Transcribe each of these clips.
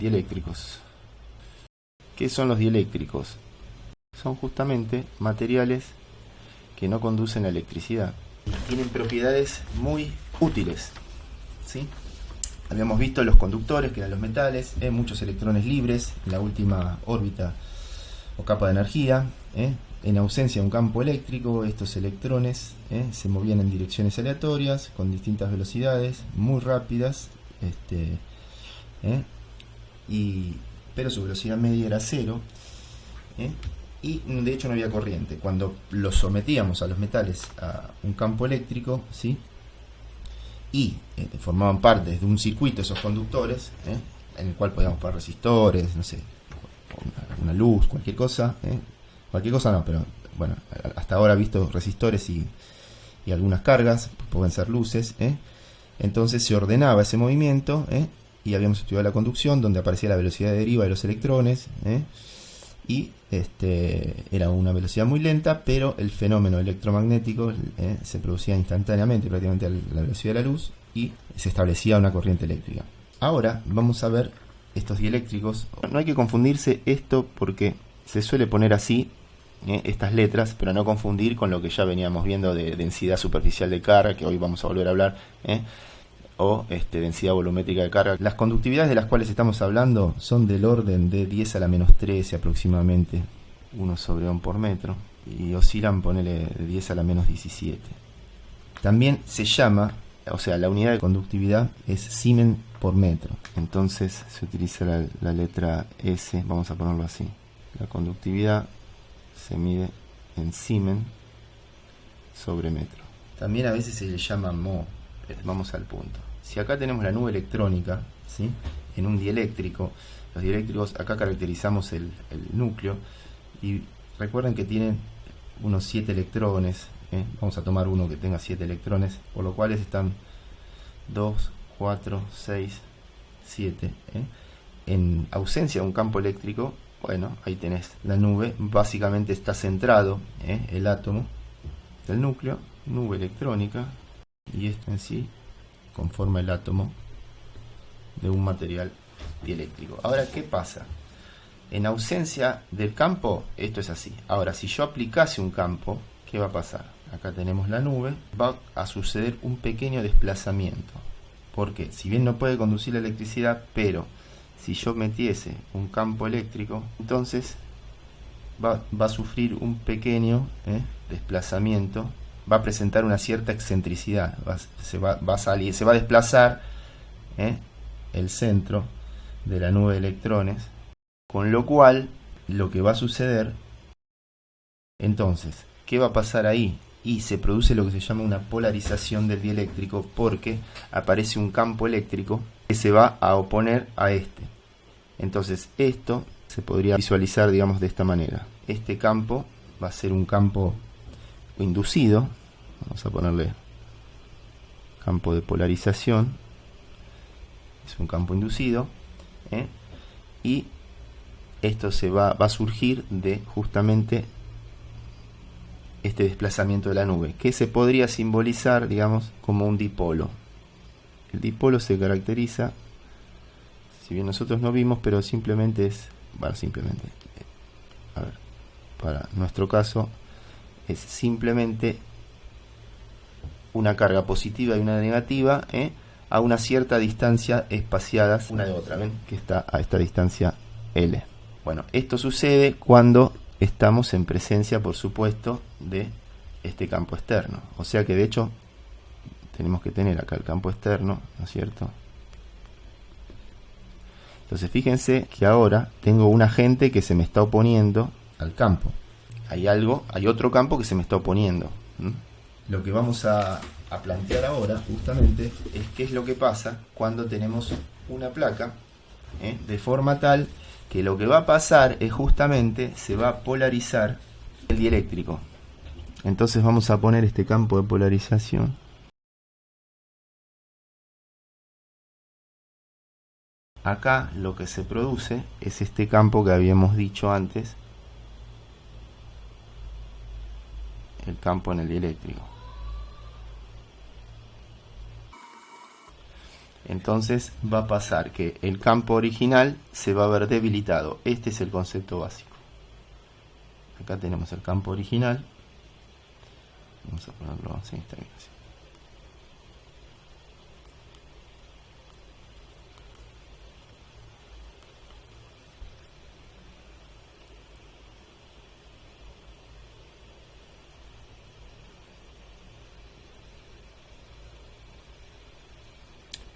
Dieléctricos. ¿Qué son los dieléctricos? Son justamente materiales que no conducen la electricidad. Tienen propiedades muy útiles, ¿sí? Habíamos visto los conductores, que eran los metales, muchos electrones libres en la última órbita o capa de energía. En ausencia de un campo eléctrico, estos electrones se movían en direcciones aleatorias, con distintas velocidades, muy rápidas, pero su velocidad media era cero, y de hecho no había corriente. Cuando los sometíamos a los metales a un campo eléctrico, ¿sí? Y formaban parte de un circuito esos conductores, en el cual podíamos poner resistores, no sé, una luz, cualquier cosa, cualquier cosa no, pero bueno, hasta ahora he visto resistores y algunas cargas, pueden ser luces, entonces se ordenaba ese movimiento, y habíamos estudiado la conducción, donde aparecía la velocidad de deriva de los electrones, y era una velocidad muy lenta, pero el fenómeno electromagnético se producía instantáneamente, prácticamente a la velocidad de la luz, y se establecía una corriente eléctrica. Ahora vamos a ver estos dieléctricos. No hay que confundirse esto, porque se suele poner así estas letras, pero no confundir con lo que ya veníamos viendo de densidad superficial de carga, que hoy vamos a volver a hablar, o densidad volumétrica de carga. Las conductividades de las cuales estamos hablando son del orden de 10 a la menos 13 aproximadamente, 1 sobre ohm por metro, y oscilan, ponele, de 10 a la menos 17. También se llama, o sea, la unidad de conductividad es Siemens por metro, entonces se utiliza la letra S, vamos a ponerlo así. La conductividad se mide en Siemens sobre metro. También a veces se le llama mho. Vamos al punto. Si acá tenemos la nube electrónica, ¿sí?, en un dieléctrico, los dieléctricos, acá caracterizamos el núcleo, y recuerden que tienen unos 7 electrones, vamos a tomar uno que tenga 7 electrones, por lo cual están 2, 4, 6, 7. En ausencia de un campo eléctrico, bueno, ahí tenés la nube, básicamente está centrado el átomo del núcleo, nube electrónica, y esto en sí conforma el átomo de un material dieléctrico. Ahora, ¿qué pasa? En ausencia del campo, esto es así. Ahora, si yo aplicase un campo, ¿qué va a pasar? Acá tenemos la nube, va a suceder un pequeño desplazamiento. Porque si bien no puede conducir la electricidad, pero si yo metiese un campo eléctrico, entonces va a sufrir un pequeño desplazamiento, va a presentar una cierta excentricidad, se va a desplazar el centro de la nube de electrones, con lo cual lo que va a suceder, entonces, ¿qué va a pasar ahí? Y se produce lo que se llama una polarización del dieléctrico, porque aparece un campo eléctrico que se va a oponer a este. Entonces esto se podría visualizar, digamos, de esta manera. Este campo va a ser un campo inducido, vamos a ponerle campo de polarización, es un campo inducido, y esto va a surgir de justamente este desplazamiento de la nube, que se podría simbolizar, digamos, como un dipolo. El dipolo se caracteriza, si bien nosotros no vimos, pero simplemente es, bueno, simplemente, a ver, para nuestro caso, es simplemente una carga positiva y una negativa, a una cierta distancia espaciadas una de otra, ¿ven? Que está a esta distancia L. Bueno, esto sucede cuando estamos en presencia, por supuesto, de este campo externo. O sea que de hecho tenemos que tener acá el campo externo, ¿no es cierto? Entonces fíjense que ahora tengo un agente que se me está oponiendo al campo. Hay otro campo que se me está oponiendo. Lo que vamos a plantear ahora justamente es qué es lo que pasa cuando tenemos una placa, de forma tal que lo que va a pasar es justamente se va a polarizar el dieléctrico. Entonces vamos a poner este campo de polarización. Acá lo que se produce es este campo que habíamos dicho antes, el campo en el dieléctrico. entonces va a pasar que el campo original se va a ver debilitado. Este es el concepto básico. Acá tenemos el campo original. Vamos a ponerlo así, está bien así.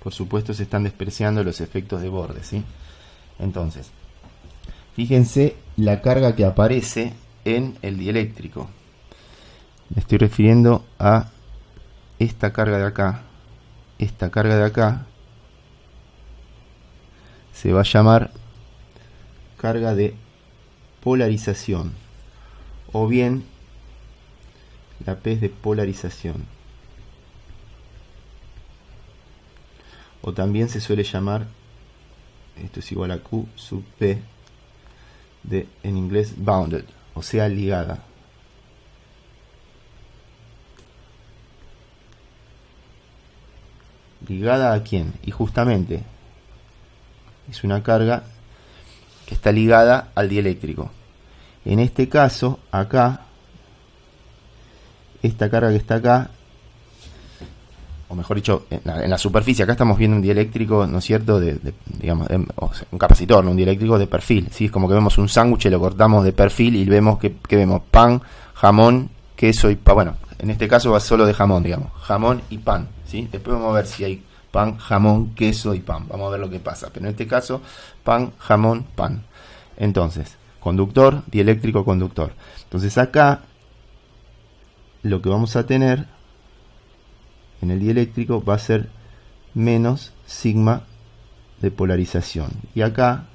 Por supuesto se están despreciando los efectos de borde, ¿sí? Entonces, fíjense la carga que aparece en el dieléctrico. Me estoy refiriendo a esta carga de acá. Esta carga de acá se va a llamar carga de polarización, o bien la P es de polarización, o también se suele llamar, esto es igual a Q sub P, de, en inglés, bounded, o sea, ligada. ¿Ligada a quién? Y justamente es una carga que está ligada al dieléctrico. En este caso, acá, esta carga que está acá, o mejor dicho, en la superficie, acá estamos viendo un dieléctrico, ¿no es cierto?, digamos, un capacitor, ¿no? Un dieléctrico de perfil, ¿sí? Es como que vemos un sándwich y lo cortamos de perfil y vemos que vemos pan, jamón, queso y pan. Bueno, en este caso va solo de jamón, digamos, jamón y pan, ¿sí? Después vamos a ver si hay pan, jamón, queso y pan. Vamos a ver lo que pasa, pero en este caso, pan, jamón, pan. Entonces, conductor, dieléctrico, conductor. Entonces acá, lo que vamos a tener en el dieléctrico va a ser menos sigma de polarización. Y acá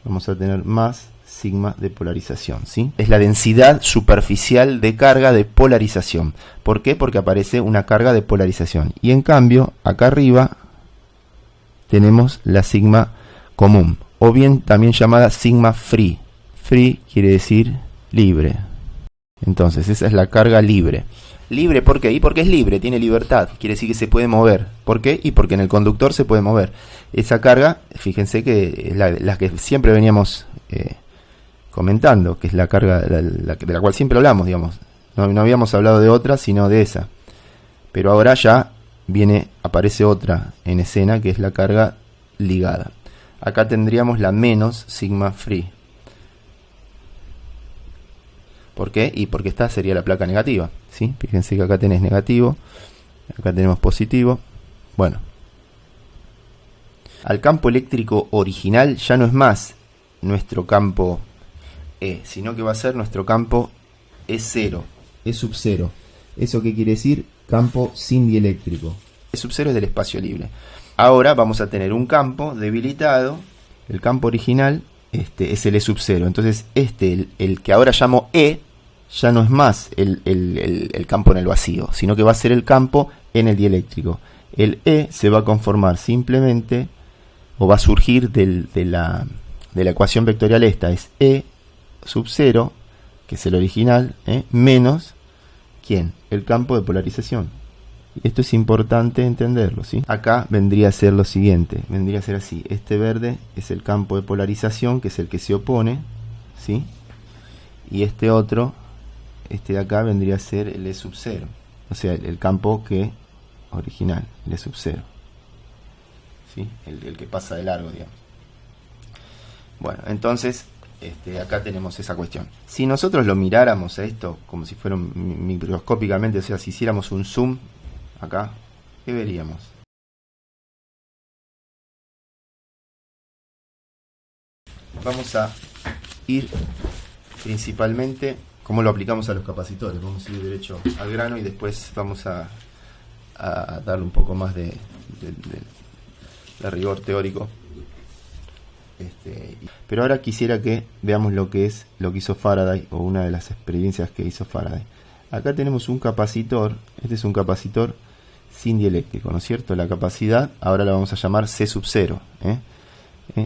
vamos a tener más sigma de polarización, ¿sí? Es la densidad superficial de carga de polarización. ¿Por qué? Porque aparece una carga de polarización. Y en cambio, acá arriba tenemos la sigma común, o bien también llamada sigma free. Free quiere decir libre. Entonces, esa es la carga libre. Libre, ¿por qué? Y porque es libre, tiene libertad, quiere decir que se puede mover. ¿Por qué? Y porque en el conductor se puede mover. Esa carga, fíjense que es la que siempre veníamos comentando, que es la carga de la cual siempre hablamos, digamos. No habíamos hablado de otra, sino de esa. Pero ahora ya aparece otra en escena, que es la carga ligada. Acá tendríamos la menos sigma free. ¿Por qué? Y porque esta sería la placa negativa, ¿sí? Fíjense que acá tenés negativo, acá tenemos positivo. Bueno, al campo eléctrico original ya no es más nuestro campo E, sino que va a ser nuestro campo E0, E sub 0. ¿Eso qué quiere decir? Campo sin dieléctrico. E sub 0 es del espacio libre. Ahora vamos a tener un campo debilitado. El campo original es el E sub 0. Entonces el que ahora llamo E, ya no es más el campo en el vacío, sino que va a ser el campo en el dieléctrico. El E se va a conformar simplemente, o va a surgir de la ecuación vectorial esta, es E sub 0, que es el original, menos, ¿quién? El campo de polarización. Y esto es importante entenderlo, ¿sí? Acá vendría a ser lo siguiente, vendría a ser así: este verde es el campo de polarización, que es el que se opone, ¿sí? Y este otro, este de acá, vendría a ser el E sub 0, o sea, el campo original, el E sub 0, ¿sí? El que pasa de largo, digamos. Bueno, entonces acá tenemos esa cuestión. Si nosotros lo miráramos a esto como si fuera microscópicamente, o sea, si hiciéramos un zoom acá, ¿qué veríamos? Vamos a ir principalmente cómo lo aplicamos a los capacitores. Vamos a ir derecho al grano y después vamos a darle un poco más de rigor teórico. Pero ahora quisiera que veamos lo que hizo Faraday, o una de las experiencias que hizo Faraday. Acá tenemos un capacitor. Este es un capacitor sin dieléctrico, ¿no es cierto? La capacidad ahora la vamos a llamar C sub 0.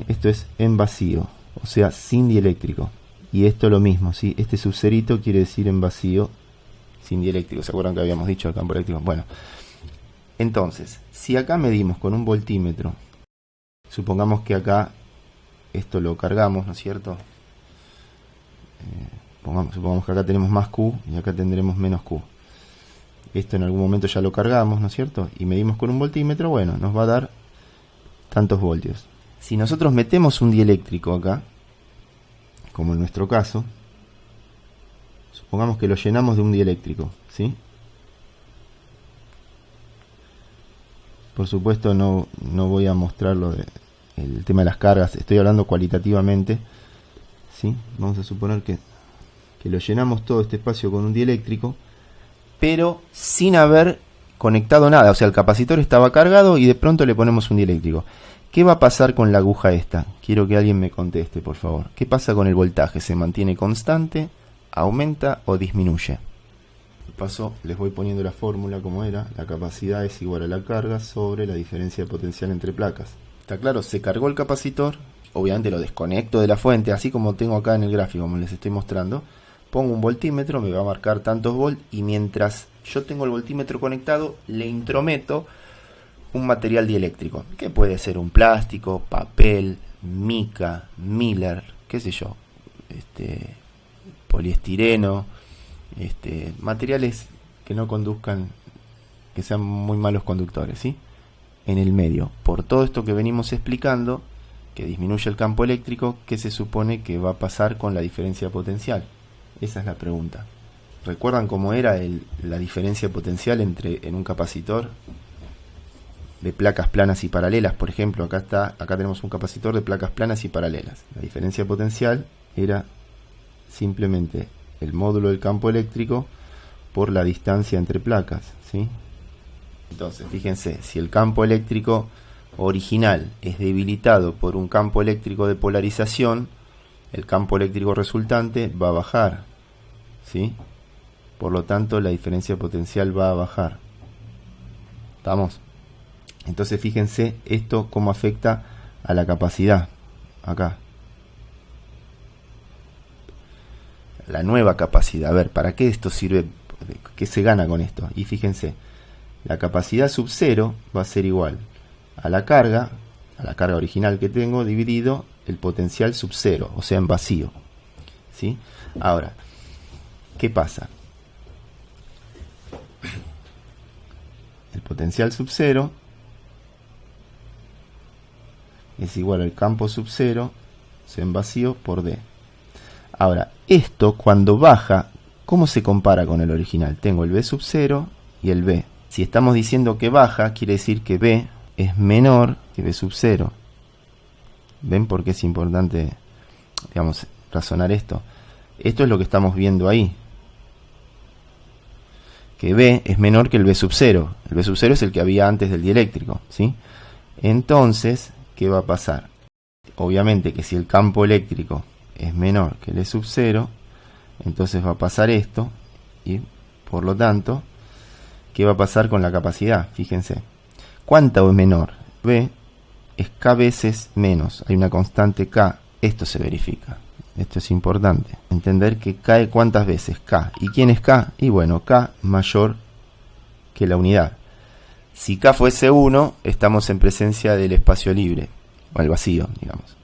Esto es en vacío, o sea, sin dieléctrico. Y esto lo mismo, ¿sí? Este subcerito quiere decir en vacío, sin dieléctrico. ¿Se acuerdan que habíamos dicho el campo eléctrico? Bueno, Entonces, si acá medimos con un voltímetro, supongamos que acá esto lo cargamos, ¿no es cierto? Supongamos que acá tenemos más Q y acá tendremos menos Q. Esto en algún momento ya lo cargamos, ¿no es cierto? Y medimos con un voltímetro, bueno, nos va a dar tantos voltios. Si nosotros metemos un dieléctrico acá, como en nuestro caso, supongamos que lo llenamos de un dieléctrico, ¿sí? Por supuesto no voy a mostrarlo el tema de las cargas, estoy hablando cualitativamente, ¿sí? Vamos a suponer que lo llenamos todo este espacio con un dieléctrico, pero sin haber conectado nada, o sea, el capacitor estaba cargado y de pronto le ponemos un dieléctrico. ¿Qué va a pasar con la aguja esta? Quiero que alguien me conteste, por favor. ¿Qué pasa con el voltaje? ¿Se mantiene constante, aumenta o disminuye? De paso, les voy poniendo la fórmula como era. La capacidad es igual a la carga sobre la diferencia de potencial entre placas. ¿Está claro? Se cargó el capacitor. Obviamente lo desconecto de la fuente, así como tengo acá en el gráfico, como les estoy mostrando. Pongo un voltímetro, me va a marcar tantos volts y mientras yo tengo el voltímetro conectado, le intrometo un material dieléctrico, que puede ser un plástico, papel, mica, Miller, qué sé yo, poliestireno, materiales que no conduzcan, que sean muy malos conductores, ¿sí? En el medio, por todo esto que venimos explicando, que disminuye el campo eléctrico, ¿qué se supone que va a pasar con la diferencia potencial? Esa es la pregunta. ¿Recuerdan cómo era la diferencia potencial en un capacitor de placas planas y paralelas? Por ejemplo, acá tenemos un capacitor de placas planas y paralelas. La diferencia potencial era simplemente el módulo del campo eléctrico por la distancia entre placas, ¿sí? Entonces, fíjense, si el campo eléctrico original es debilitado por un campo eléctrico de polarización, el campo eléctrico resultante va a bajar, ¿sí? Por lo tanto, la diferencia potencial va a bajar. ¿Estamos? Entonces, fíjense esto cómo afecta a la capacidad. Acá. La nueva capacidad. A ver, ¿para qué esto sirve? ¿Qué se gana con esto? Y fíjense, la capacidad sub 0 va a ser igual a la carga original que tengo, dividido el potencial sub 0, o sea, en vacío, ¿sí? Ahora, ¿qué pasa? El potencial sub 0 es igual al campo sub 0, o sea, en vacío, por D. Ahora, esto cuando baja, ¿cómo se compara con el original? Tengo el B sub 0 y el B. Si estamos diciendo que baja, quiere decir que B es menor que B sub 0. ¿Ven por qué es importante, digamos, razonar esto? Esto es lo que estamos viendo ahí. Que B es menor que el B sub 0. El B sub 0 es el que había antes del dieléctrico, ¿sí? Entonces, ¿qué va a pasar? Obviamente que si el campo eléctrico es menor que el E sub 0, entonces va a pasar esto, y por lo tanto, ¿qué va a pasar con la capacidad? Fíjense. ¿Cuánto es menor? B es K veces menos. Hay una constante K. Esto se verifica. Esto es importante. Entender que cae cuántas veces. K. ¿Y quién es K? Y bueno, K mayor que la unidad. Si K fuese 1, estamos en presencia del espacio libre, o el vacío, digamos.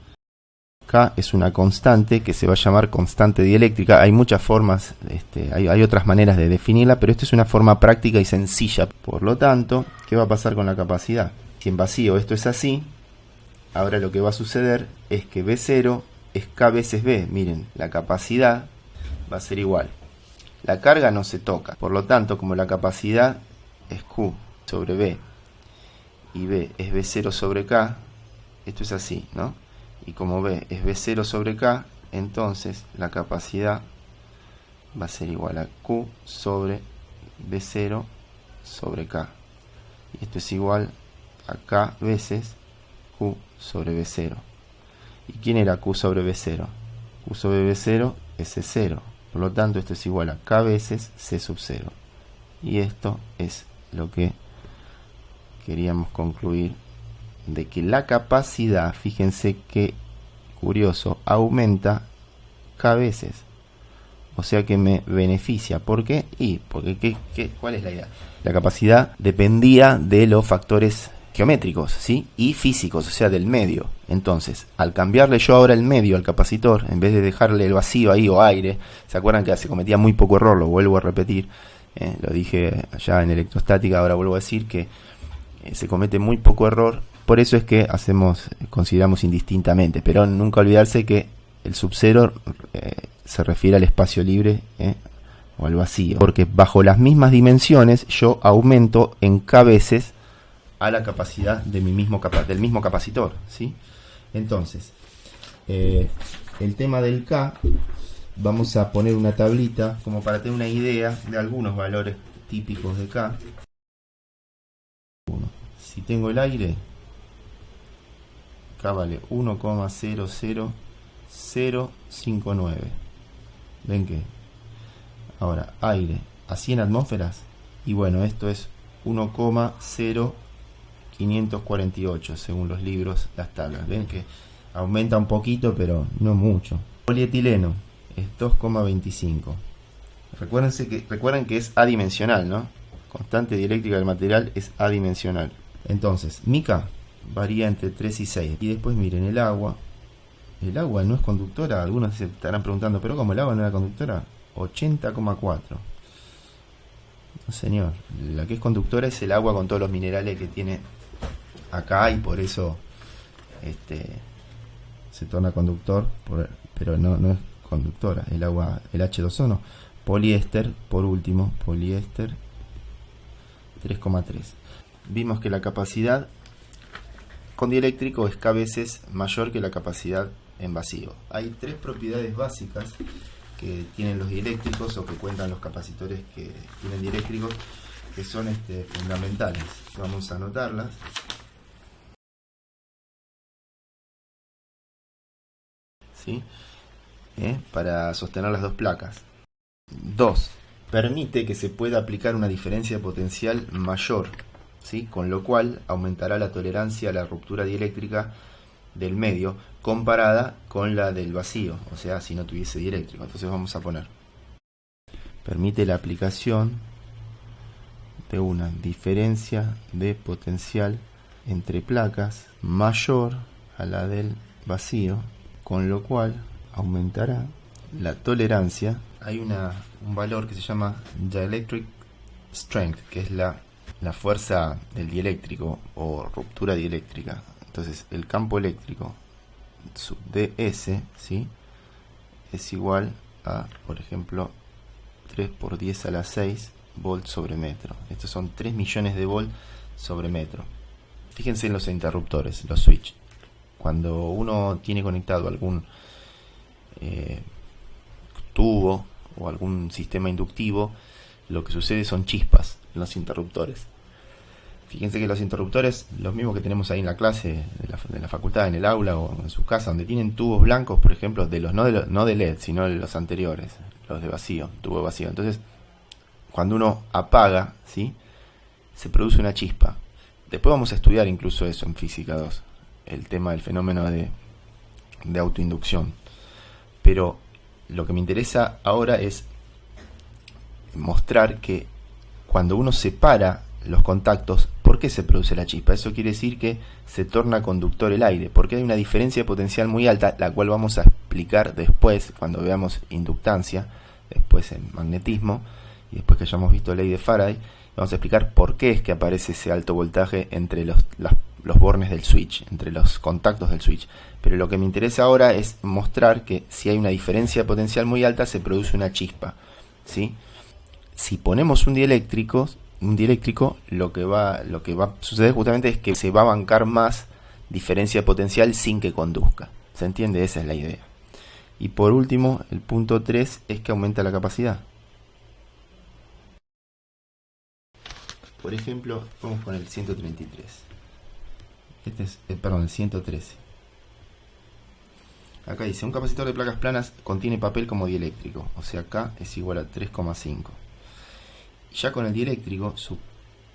K es una constante que se va a llamar constante dieléctrica. Hay muchas formas, hay otras maneras de definirla, pero esta es una forma práctica y sencilla. Por lo tanto, ¿qué va a pasar con la capacidad? Si en vacío esto es así, ahora lo que va a suceder es que B0 es K veces B. Miren, la capacidad va a ser igual. La carga no se toca. Por lo tanto, como la capacidad es Q sobre B y B es B0 sobre K, esto es así, ¿no? Y como B es B0 sobre K, entonces la capacidad va a ser igual a Q sobre B0 sobre K. Y esto es igual a K veces Q sobre B0. ¿Y quién era Q sobre B0? Q sobre B0 es C0. Por lo tanto, esto es igual a K veces C sub 0. Y esto es lo que queríamos concluir, de que la capacidad, fíjense que curioso, aumenta K veces. o sea que me beneficia. ¿Por qué? Porque ¿cuál es la idea? La capacidad dependía de los factores geométricos, ¿sí? Y físicos, o sea, del medio. Entonces, al cambiarle yo ahora el medio al capacitor, en vez de dejarle el vacío ahí o aire, ¿se acuerdan que se cometía muy poco error? Lo vuelvo a repetir, lo dije allá en electrostática, ahora vuelvo a decir que se comete muy poco error. Por eso es que consideramos indistintamente, pero nunca olvidarse que el sub-cero se refiere al espacio libre o al vacío, porque bajo las mismas dimensiones yo aumento en K veces a la capacidad de del mismo capacitor, ¿sí? Entonces, el tema del K, vamos a poner una tablita como para tener una idea de algunos valores típicos de K. Si tengo el aire, K vale 1,00059. ¿Ven que? Ahora, aire a 100 atmósferas, y bueno, esto es 1,0548 según los libros, las tablas. Ven que aumenta un poquito, pero no mucho. Polietileno es 2,25. Recuerden que es adimensional, ¿no? Constante dieléctrica del material es adimensional. Entonces, mi K varía entre 3 y 6. Y después miren, el agua no es conductora. Algunos se estarán preguntando, ¿pero cómo el agua no era conductora? 80,4. No, señor. La que es conductora es el agua con todos los minerales que tiene acá, y por eso se torna conductor, pero no es conductora. El agua, el H2O no. Poliéster, por último, poliéster 3,3. Vimos que la capacidad con dieléctrico es K veces mayor que la capacidad en vacío. Hay tres propiedades básicas que tienen los dieléctricos, o que cuentan los capacitores que tienen dieléctricos, que son fundamentales. Vamos a anotarlas. ¿Sí? Para sostener las dos placas. 2. Permite que se pueda aplicar una diferencia potencial mayor, ¿sí? Con lo cual aumentará la tolerancia a la ruptura dieléctrica del medio comparada con la del vacío, o sea, si no tuviese dieléctrico. Entonces vamos a poner: permite la aplicación de una diferencia de potencial entre placas mayor a la del vacío, con lo cual aumentará la tolerancia. Hay un valor que se llama dielectric strength, que es la fuerza del dieléctrico o ruptura dieléctrica. Entonces el campo eléctrico sub ds, ¿sí?, es igual a, por ejemplo, 3 por 10 a la 6 volt sobre metro. Estos son 3 millones de volt sobre metro. Fíjense en los interruptores, los switch. Cuando uno tiene conectado algún tubo o algún sistema inductivo, lo que sucede son chispas en los interruptores. Fíjense que los interruptores, los mismos que tenemos ahí en la clase de la facultad, en el aula o en su casa, donde tienen tubos blancos, por ejemplo, no de LED, sino de los anteriores, los de vacío, tubo vacío. Entonces, cuando uno apaga, ¿sí?, se produce una chispa. Después vamos a estudiar incluso eso en física 2, el tema del fenómeno de autoinducción. Pero lo que me interesa ahora es mostrar que cuando uno separa los contactos, ¿por qué se produce la chispa? Eso quiere decir que se torna conductor el aire, porque hay una diferencia de potencial muy alta, la cual vamos a explicar después, cuando veamos inductancia, después en magnetismo, y después que hayamos visto ley de Faraday, vamos a explicar por qué es que aparece ese alto voltaje entre los bornes del switch, entre los contactos del switch. Pero lo que me interesa ahora es mostrar que si hay una diferencia de potencial muy alta, se produce una chispa, ¿sí? Si ponemos un dieléctrico, lo que va a suceder justamente es que se va a bancar más diferencia de potencial sin que conduzca. ¿Se entiende? Esa es la idea. Y por último, el punto 3 es que aumenta la capacidad. Por ejemplo, vamos con el 133. Este es, el 113. Acá dice: un capacitor de placas planas contiene papel como dieléctrico, o sea, K es igual a 3,5. Ya con el dieléctrico, su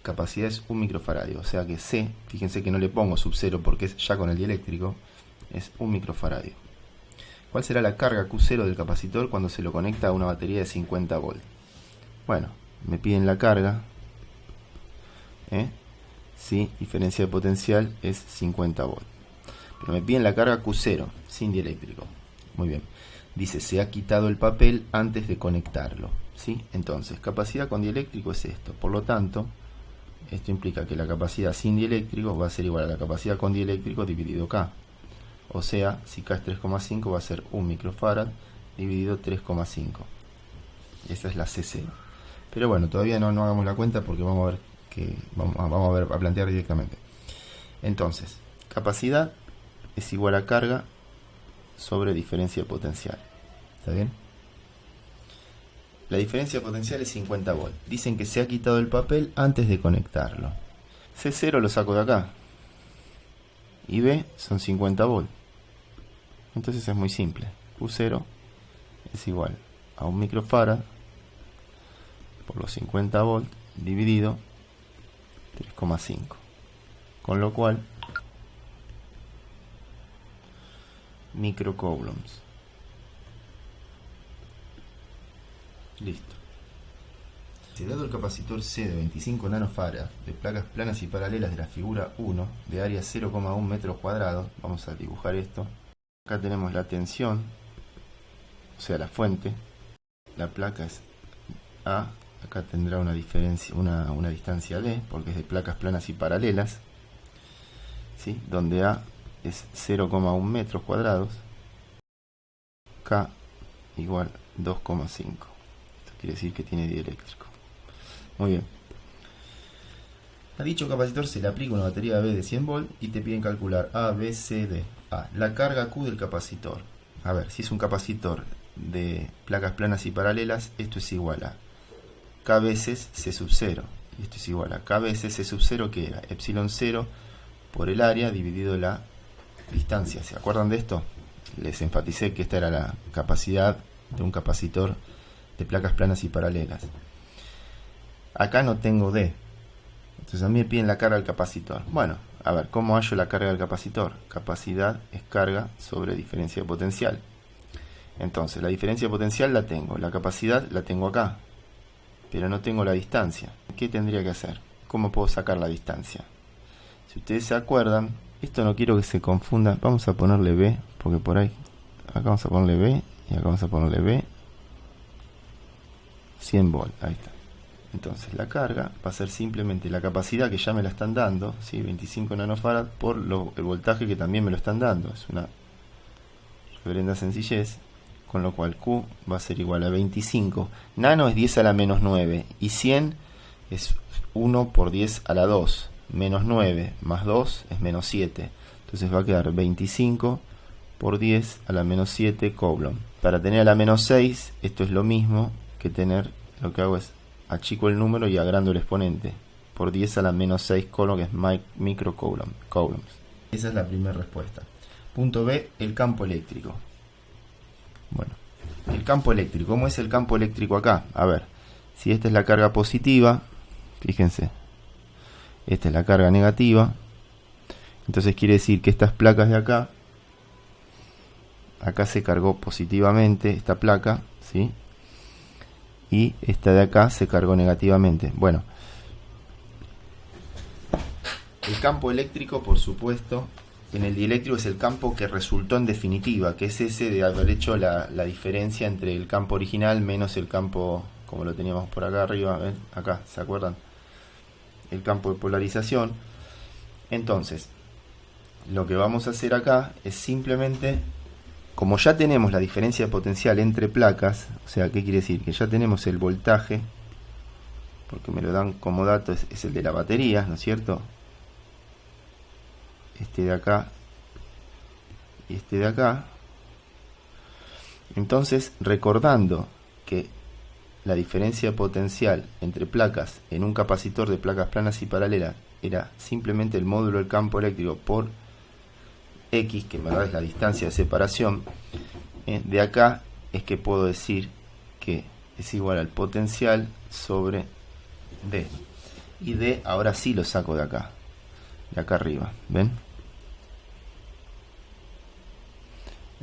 capacidad es 1 microfaradio, o sea que C, fíjense que no le pongo sub 0 porque es ya con el dieléctrico, es 1 microfaradio. ¿Cuál será la carga Q0 del capacitor cuando se lo conecta a una batería de 50 volts? Bueno, me piden la carga. Sí, diferencia de potencial es 50 volts. Pero me piden la carga Q0, sin dieléctrico. Muy bien. Dice, se ha quitado el papel antes de conectarlo. ¿Sí? Entonces, capacidad con dieléctrico es esto. Por lo tanto, esto implica que la capacidad sin dieléctrico va a ser igual a la capacidad con dieléctrico dividido K. O sea, si K es 3,5 va a ser 1 microfarad dividido 3,5. Esa es la C0. Pero bueno, todavía no hagamos la cuenta porque vamos a ver que vamos a plantear directamente. Entonces, capacidad es igual a carga sobre diferencia de potencial. ¿Está bien? La diferencia de potencial es 50 volts. Dicen que se ha quitado el papel antes de conectarlo. C0 lo saco de acá. Y B son 50 volts. Entonces es muy simple. Q0 es igual a 1 microfarad por los 50 volts dividido 3,5. Con lo cual, microcoulombs. Listo. Si dado el capacitor C de 25 nanofarad de placas planas y paralelas de la figura 1 de área 0,1 metros cuadrados, vamos a dibujar esto. Acá tenemos la tensión, o sea la fuente. La placa es A, acá tendrá una diferencia, una distancia D, porque es de placas planas y paralelas, ¿sí? Donde A es 0,1 metros cuadrados, K igual 2,5. Esto quiere decir que tiene dieléctrico. Muy bien. A dicho capacitor se le aplica una batería B de 100 volts y te piden calcular A, B, C, D. A, la carga Q del capacitor. A ver, si es un capacitor de placas planas y paralelas, esto es igual a K veces C sub 0. Y esto es igual a K veces C sub 0, que era epsilon 0 por el área dividido la distancia. ¿Se acuerdan de esto? Les enfaticé que esta era la capacidad de un capacitor de placas planas y paralelas. Acá no tengo D. Entonces a mí me piden la carga del capacitor. Bueno, a ver, ¿cómo hallo la carga del capacitor? Capacidad es carga sobre diferencia de potencial. Entonces, la diferencia de potencial la tengo. La capacidad la tengo acá. Pero no tengo la distancia. ¿Qué tendría que hacer? ¿Cómo puedo sacar la distancia? Si ustedes se acuerdan, esto no quiero que se confunda. Vamos a ponerle B, porque por ahí, acá vamos a ponerle B y acá vamos a ponerle B. 100 volts, ahí está. Entonces la carga va a ser simplemente la capacidad que ya me la están dando, ¿sí? 25 nanofarad por el voltaje que también me lo están dando. Es una reverenda sencillez. Con lo cual Q va a ser igual a 25. Nano es 10 a la menos 9. Y 100 es 1 por 10 a la 2. Menos 9 más 2 es menos 7. Entonces va a quedar 25 por 10 a la menos 7 coulomb. Para tener a la menos 6, esto es lo mismo que tener, lo que hago es achico el número y agrando el exponente. Por 10 a la menos 6 coulomb, que es microcoulombs. Esa es la primera respuesta. Punto B, el campo eléctrico. Bueno, el campo eléctrico. ¿Cómo es el campo eléctrico acá? A ver, si esta es la carga positiva, fíjense, esta es la carga negativa. Entonces quiere decir que estas placas de acá, acá se cargó positivamente esta placa, ¿sí? Y esta de acá se cargó negativamente. Bueno, el campo eléctrico, por supuesto, en el dieléctrico es el campo que resultó en definitiva, que es ese de haber hecho la diferencia entre el campo original menos el campo, como lo teníamos por acá arriba, ¿ven? Acá, ¿se acuerdan? El campo de polarización. Entonces, lo que vamos a hacer acá es simplemente, como ya tenemos la diferencia de potencial entre placas, o sea, ¿qué quiere decir? Que ya tenemos el voltaje, porque me lo dan como dato, es el de la batería, ¿no es cierto? Este de acá y este de acá. Entonces, recordando que la diferencia de potencial entre placas en un capacitor de placas planas y paralelas era simplemente el módulo del campo eléctrico por X, que en verdad es la distancia de separación, de acá es que puedo decir que es igual al potencial sobre D. Y D ahora sí lo saco de acá arriba, ¿ven?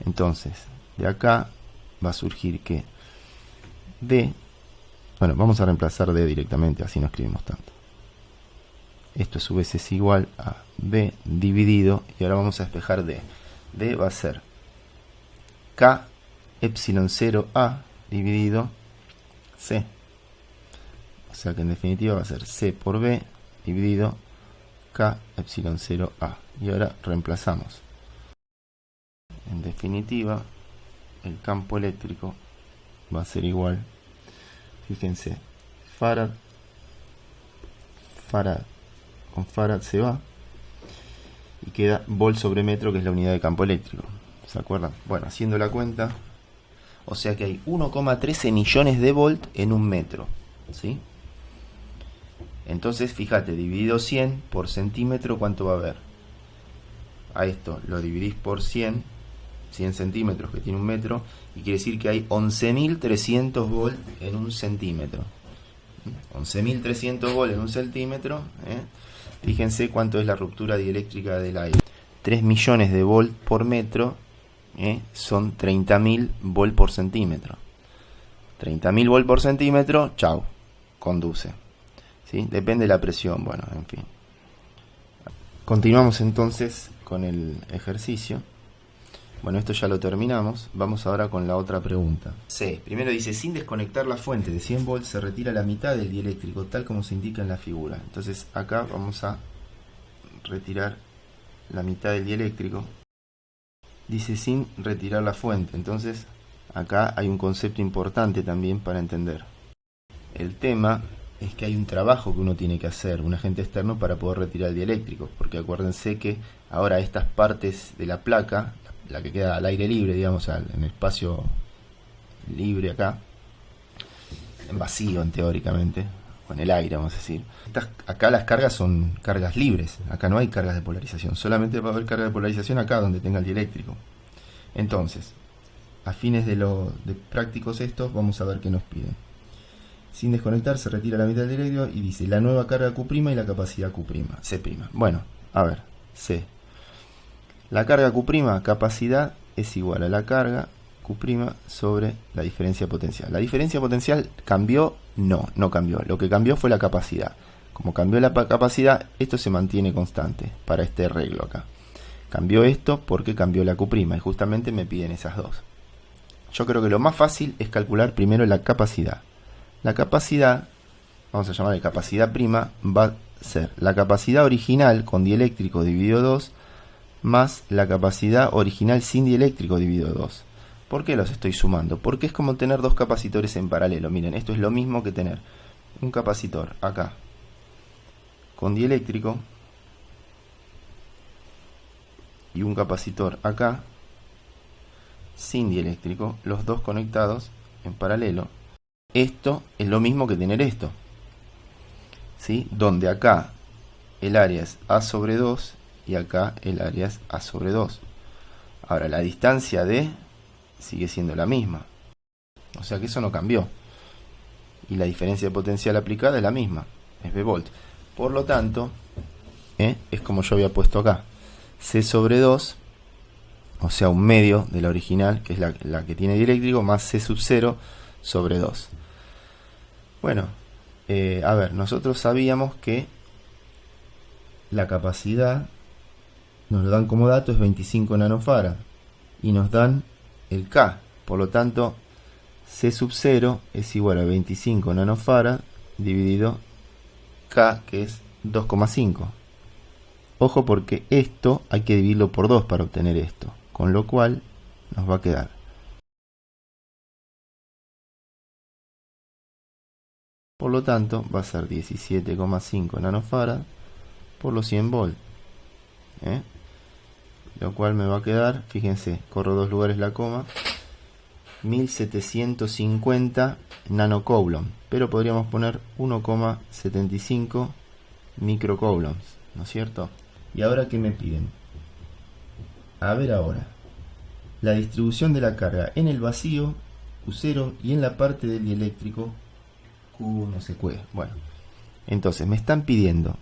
Entonces, de acá va a surgir que D, bueno, vamos a reemplazar D directamente, así no escribimos tanto. Esto a su vez es igual a B dividido, y ahora vamos a despejar D. D va a ser K epsilon 0A dividido C. O sea que en definitiva va a ser C por B dividido K epsilon 0A. Y ahora reemplazamos. En definitiva, el campo eléctrico va a ser igual, fíjense, Farad con Farad se va y queda volt sobre metro, que es la unidad de campo eléctrico. ¿Se acuerdan? Bueno, haciendo la cuenta, o sea que hay 1,13 millones de volt en un metro, ¿sí? Entonces, fíjate, dividido 100 por centímetro, ¿cuánto va a haber? A esto lo dividís por 100 centímetros, que tiene un metro, y quiere decir que hay 11.300 volt en un centímetro. 11.300 volt en un centímetro, Fíjense cuánto es la ruptura dieléctrica del aire. 3 millones de volt por metro, son 30.000 volt por centímetro. 30.000 volt por centímetro, chau, conduce. ¿Sí? Depende de la presión, bueno, en fin. Continuamos entonces con el ejercicio. Bueno, esto ya lo terminamos. Vamos ahora con la otra pregunta. C. Primero dice, sin desconectar la fuente de 100 volts se retira la mitad del dieléctrico, tal como se indica en la figura. Entonces acá vamos a retirar la mitad del dieléctrico. Dice sin retirar la fuente. Entonces acá hay un concepto importante también para entender. El tema es que hay un trabajo que uno tiene que hacer, un agente externo, para poder retirar el dieléctrico. Porque acuérdense que ahora estas partes de la placa, la que queda al aire libre, digamos, en espacio libre acá, en vacío teóricamente, o en el aire, vamos a decir. Acá las cargas son cargas libres, acá no hay cargas de polarización, solamente va a haber carga de polarización acá donde tenga el dieléctrico. Entonces, a fines de prácticos estos, vamos a ver qué nos piden. Sin desconectar se retira la mitad del dieléctrico y dice la nueva carga Q' y la capacidad Q', C'. Bueno, a ver, C. La carga Q', capacidad, es igual a la carga Q' sobre la diferencia potencial. ¿La diferencia potencial cambió? No, no cambió. Lo que cambió fue la capacidad. Como cambió la capacidad, esto se mantiene constante para este arreglo acá. Cambió esto porque cambió la Q' y justamente me piden esas dos. Yo creo que lo más fácil es calcular primero la capacidad. La capacidad, vamos a llamarle capacidad prima, va a ser la capacidad original con dieléctrico dividido 2 más la capacidad original sin dieléctrico dividido 2. ¿Por qué los estoy sumando? Porque es como tener dos capacitores en paralelo. Miren, esto es lo mismo que tener un capacitor acá con dieléctrico y un capacitor acá sin dieléctrico, los dos conectados en paralelo. Esto es lo mismo que tener esto, ¿sí? Donde acá el área es A sobre 2 y acá el área es A sobre 2. Ahora la distancia D sigue siendo la misma, o sea que eso no cambió, y la diferencia de potencial aplicada es la misma, es B volt. Por lo tanto, es como yo había puesto acá, C sobre 2, o sea un medio de la original, que es la que tiene dieléctrico, más C sub 0 sobre 2. Bueno, a ver, nosotros sabíamos que la capacidad, nos lo dan como dato, es 25 nanofarad, y nos dan el K, por lo tanto C sub 0 es igual a 25 nanofarad dividido K, que es 2,5. Ojo, porque esto hay que dividirlo por 2 para obtener esto, con lo cual nos va a quedar por lo tanto va a ser 17,5 nanofarad por los 100 volt, lo cual me va a quedar, fíjense, corro dos lugares la coma, 1750 nanocoulomb, pero podríamos poner 1,75 microcoulombs, ¿no es cierto? ¿Y ahora qué me piden? A ver ahora, la distribución de la carga en el vacío, Q0, y en la parte del dieléctrico, Q no sé qué. Bueno, entonces me están pidiendo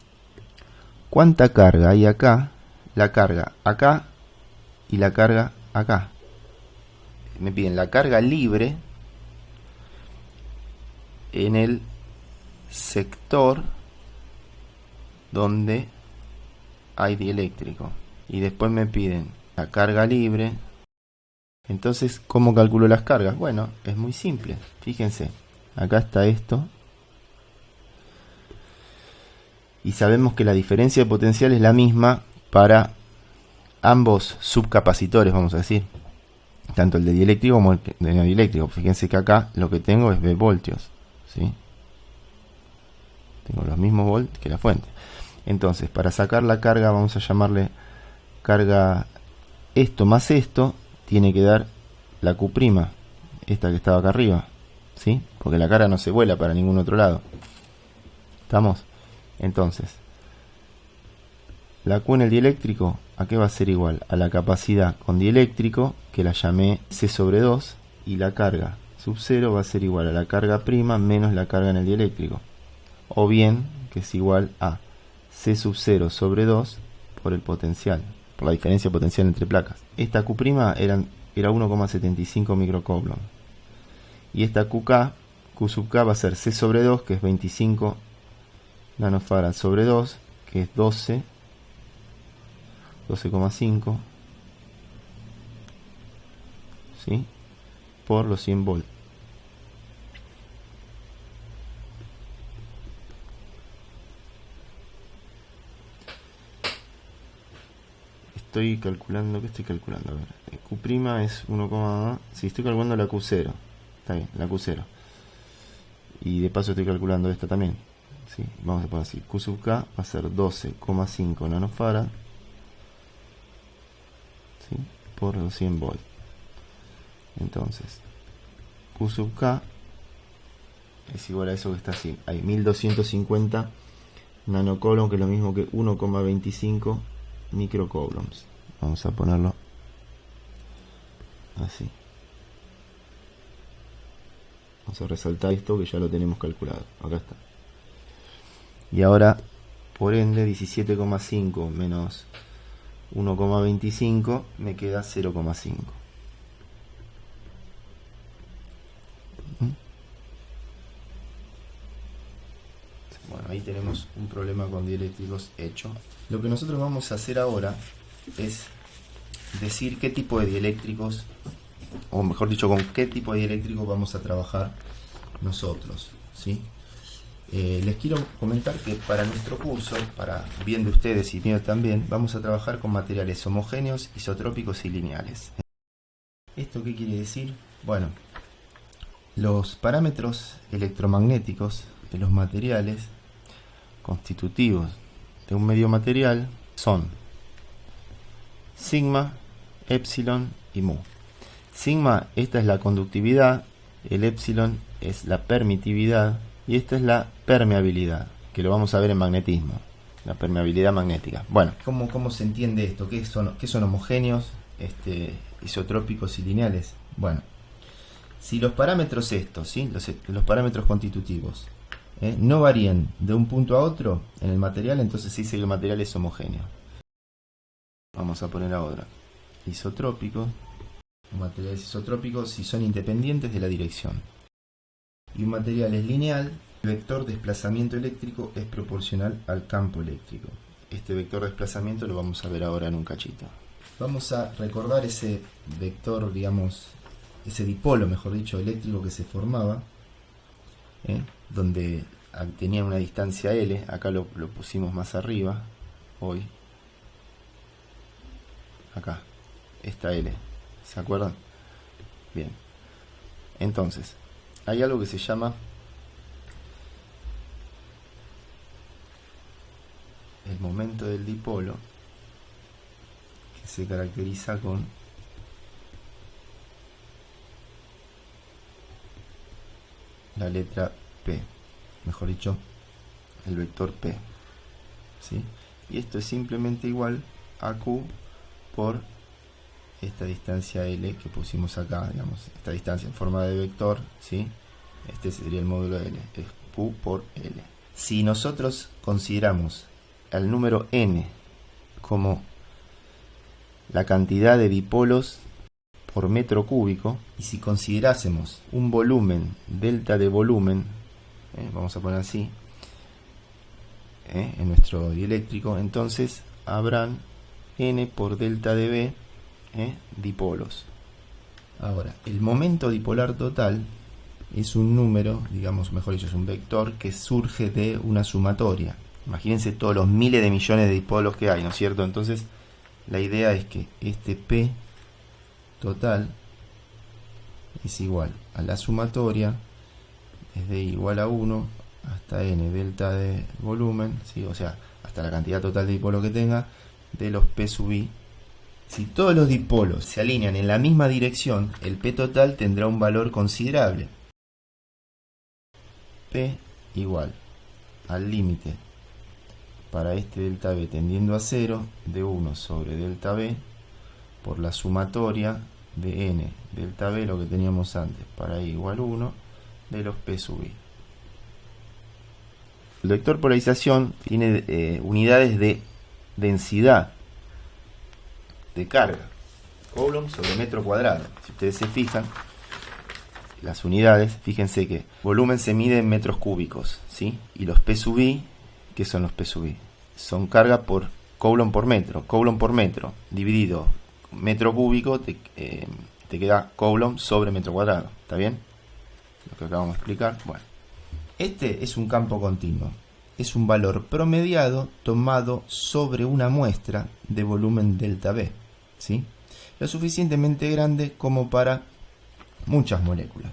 cuánta carga hay acá, la carga acá y la carga acá. me piden la carga libre en el sector donde hay dieléctrico, y después me piden la carga libre. Entonces, ¿cómo calculo las cargas? Bueno, es muy simple. Fíjense, acá está esto, y sabemos que la diferencia de potencial es la misma para ambos subcapacitores, vamos a decir, tanto el de dieléctrico como el de no dieléctrico. Fíjense que acá lo que tengo es V voltios, ¿sí? Tengo los mismos volts que la fuente. Entonces, para sacar la carga, vamos a llamarle carga esto más esto, tiene que dar la Q', esta que estaba acá arriba, ¿sí? Porque la carga no se vuela para ningún otro lado. ¿Estamos? Entonces, la Q en el dieléctrico, ¿a qué va a ser igual? A la capacidad con dieléctrico, que la llamé C sobre 2, y la carga sub 0 va a ser igual a la carga prima menos la carga en el dieléctrico. O bien, que es igual a C sub 0 sobre 2 por el potencial, por la diferencia potencial entre placas. Esta Q' era 1,75 microcoulomb. Y esta QK, Q sub K va a ser C sobre 2, que es 25 nanofarad sobre 2, que es 12,5, ¿sí? Por los 100 volts. Estoy calculando, ¿qué estoy calculando? A ver, Q' es 1, si estoy calculando la Q0, está bien, la Q0. Y de paso estoy calculando esta también. ¿Sí? Vamos a poner así, Q sub K va a ser 12,5 nanofarad, ¿sí? Por los 100 volts. Entonces, Q sub K es igual a eso que está así. Hay 1250 nanocoulomb, que es lo mismo que 1,25 microcoulombs. Vamos a ponerlo así. Vamos a resaltar esto que ya lo tenemos calculado. Acá está. Y ahora, por ende, 17,5 menos 1,25 me queda 0,5. Bueno, ahí tenemos un problema con dieléctricos hecho. Lo que nosotros vamos a hacer ahora es decir qué tipo de dieléctricos, o mejor dicho, con qué tipo de dieléctricos vamos a trabajar nosotros, ¿sí? Les quiero comentar que para nuestro curso, para bien de ustedes y mío también, vamos a trabajar con materiales homogéneos, isotrópicos y lineales. ¿Esto qué quiere decir? Bueno, los parámetros electromagnéticos de los materiales constitutivos de un medio material son sigma, epsilon y mu. Sigma, esta es la conductividad, el epsilon es la permitividad y esta es la permeabilidad, que lo vamos a ver en magnetismo, la permeabilidad magnética. Bueno, ¿cómo se entiende esto? ¿Qué son homogéneos, isotrópicos y lineales? Bueno, si los parámetros estos, ¿sí? los parámetros constitutivos, no varían de un punto a otro en el material, entonces se dice que el material es homogéneo. Vamos a poner ahora isotrópicos. Materiales isotrópicos si son independientes de la dirección. Y un material es lineal, el vector de desplazamiento eléctrico es proporcional al campo eléctrico. Este vector de desplazamiento lo vamos a ver ahora en un cachito. Vamos a recordar ese vector, digamos, ese dipolo, mejor dicho, eléctrico que se formaba, donde tenía una distancia L, acá lo pusimos más arriba, hoy, acá, esta L, ¿se acuerdan? Bien, entonces, hay algo que se llama el momento del dipolo, que se caracteriza con la letra P, mejor dicho, el vector P, ¿sí? Y esto es simplemente igual a Q por esta distancia L que pusimos acá, digamos, esta distancia en forma de vector, ¿sí? Este sería el módulo de L, es Q por L. Si nosotros consideramos el número n como la cantidad de dipolos por metro cúbico, y si considerásemos un volumen, delta de volumen, vamos a poner así, en nuestro dieléctrico, entonces habrán n por delta de B dipolos. Ahora, el momento dipolar total es un número, digamos, mejor dicho, es un vector que surge de una sumatoria. Imagínense todos los miles de millones de dipolos que hay, ¿no es cierto? Entonces, la idea es que este P total es igual a la sumatoria, es de igual a 1 hasta n delta de volumen, ¿sí? O sea, hasta la cantidad total de dipolos que tenga, de los P sub i. Si todos los dipolos se alinean en la misma dirección, el P total tendrá un valor considerable. P igual al límite para este delta B tendiendo a 0 de 1 sobre delta B por la sumatoria de n delta B, lo que teníamos antes, para i igual 1 de los P sub i. El vector polarización tiene unidades de densidad de carga, Coulomb sobre metro cuadrado. Si ustedes se fijan, las unidades, fíjense que volumen se mide en metros cúbicos, ¿sí? Y los P sub i, ¿qué son los P sub i? Son carga por Coulomb por metro, dividido metro cúbico, te queda Coulomb sobre metro cuadrado. ¿Está bien? Lo que acabamos de explicar. Bueno, este es un campo continuo. Es un valor promediado tomado sobre una muestra de volumen delta B, ¿sí? Lo suficientemente grande como para muchas moléculas,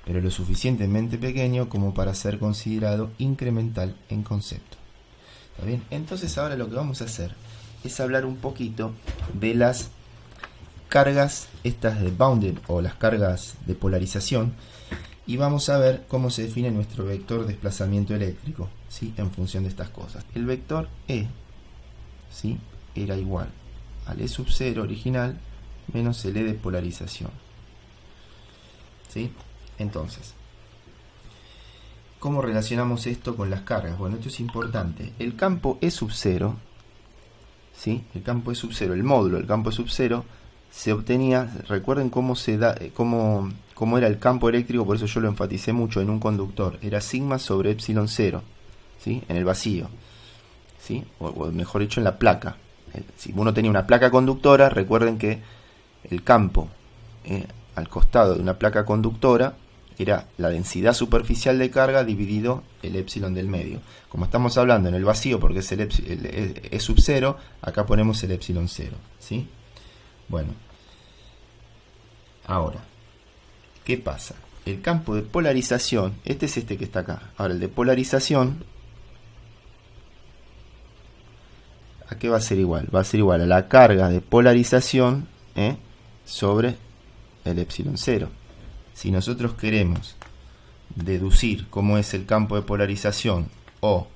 pero lo suficientemente pequeño como para ser considerado incremental en concepto. ¿Está bien? Entonces ahora lo que vamos a hacer es hablar un poquito de las cargas estas de bounded o las cargas de polarización, y vamos a ver cómo se define nuestro vector de desplazamiento eléctrico, ¿sí? En función de estas cosas. El vector E, ¿sí? Era igual al E sub 0 original menos el E de polarización, ¿sí? Entonces, ¿cómo relacionamos esto con las cargas? Bueno, esto es importante. El campo E sub 0, ¿sí? El campo E sub 0, el módulo del campo E sub 0 se obtenía, recuerden cómo se da, cómo era el campo eléctrico, por eso yo lo enfaticé mucho en un conductor, era sigma sobre epsilon 0, ¿sí? En el vacío, ¿sí? O mejor dicho, en la placa. Si uno tenía una placa conductora, recuerden que el campo al costado de una placa conductora era la densidad superficial de carga dividido el epsilon del medio. Como estamos hablando en el vacío porque es el E sub 0, acá ponemos el epsilon 0, ¿sí? Bueno, ahora, ¿qué pasa? El campo de polarización, este es este que está acá. Ahora, el de polarización, ¿a qué va a ser igual? Va a ser igual a la carga de polarización sobre el epsilon 0. Si nosotros queremos deducir cómo es el campo de polarización o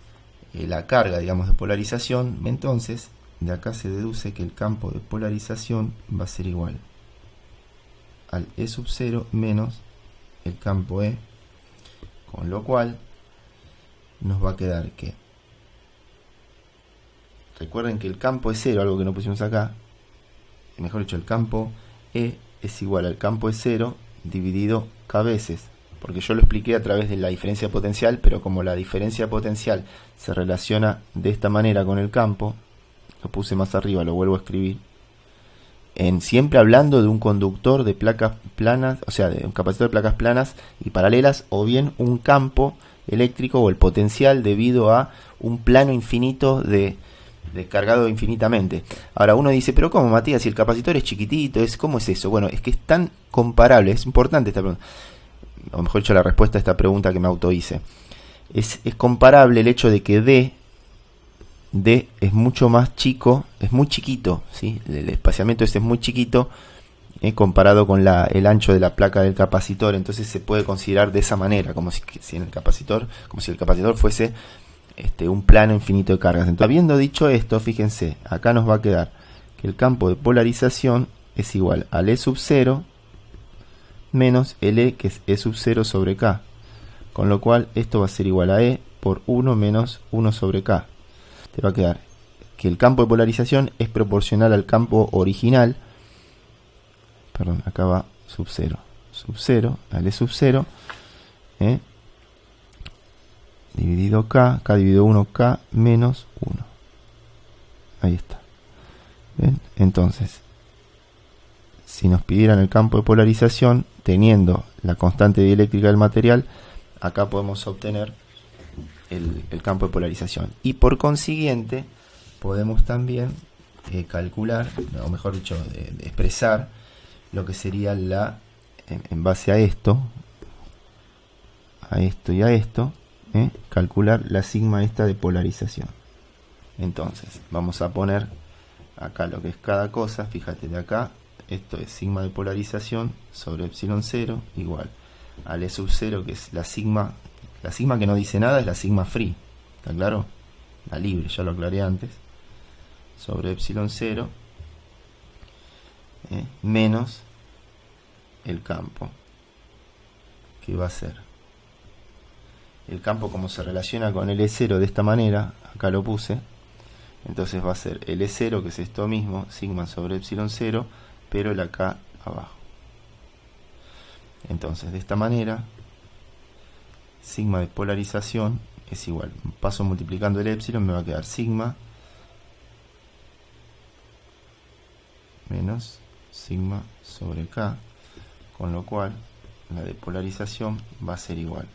la carga, digamos, de polarización, entonces de acá se deduce que el campo de polarización va a ser igual al E sub 0 menos el campo E, con lo cual nos va a quedar que, recuerden que el campo es 0, algo que no pusimos acá, mejor dicho, el campo E es igual al campo E 0 dividido k veces, porque yo lo expliqué a través de la diferencia potencial, pero como la diferencia potencial se relaciona de esta manera con el campo, lo puse más arriba, lo vuelvo a escribir, siempre hablando de un conductor de placas planas, o sea, de un capacitor de placas planas y paralelas, o bien un campo eléctrico o el potencial debido a un plano infinito de cargado infinitamente. Ahora uno dice, pero ¿cómo, Matías? Si el capacitor es chiquitito, ¿cómo es eso? Bueno, es que es tan comparable, es importante esta pregunta, o mejor dicho, la respuesta a esta pregunta que me auto hice. Es comparable el hecho de que D es mucho más chico, es muy chiquito, ¿sí? El espaciamiento es muy chiquito comparado con el ancho de la placa del capacitor, entonces se puede considerar de esa manera, como si el capacitor fuese un plano infinito de cargas. Entonces, habiendo dicho esto, fíjense, acá nos va a quedar que el campo de polarización es igual al E sub 0 menos el E, que es E sub 0 sobre K, con lo cual esto va a ser igual a E por 1 menos 1 sobre K. Te va a quedar que el campo de polarización es proporcional al campo original, perdón, acá va sub 0, sub 0, L sub 0, dividido K dividido 1, K menos 1. Ahí está. ¿Ven? Entonces, si nos pidieran el campo de polarización, teniendo la constante dieléctrica del material, acá podemos obtener el campo de polarización. Y por consiguiente, podemos también calcular, o mejor dicho, expresar lo que sería en base a esto y a esto, calcular la sigma esta de polarización. Entonces, vamos a poner acá lo que es cada cosa. Fíjate, de acá, esto es sigma de polarización sobre epsilon 0 igual a L sub 0, que es la sigma que no dice nada, es la sigma free, ¿está claro? La libre, ya lo aclaré antes, sobre epsilon 0 menos el campo, que va a ser el campo como se relaciona con L0 de esta manera, acá lo puse, entonces va a ser L0, que es esto mismo, sigma sobre epsilon 0, pero el acá abajo. Entonces, de esta manera, sigma de polarización es igual, paso multiplicando el epsilon, me va a quedar sigma menos sigma sobre K, con lo cual la de polarización va a ser igual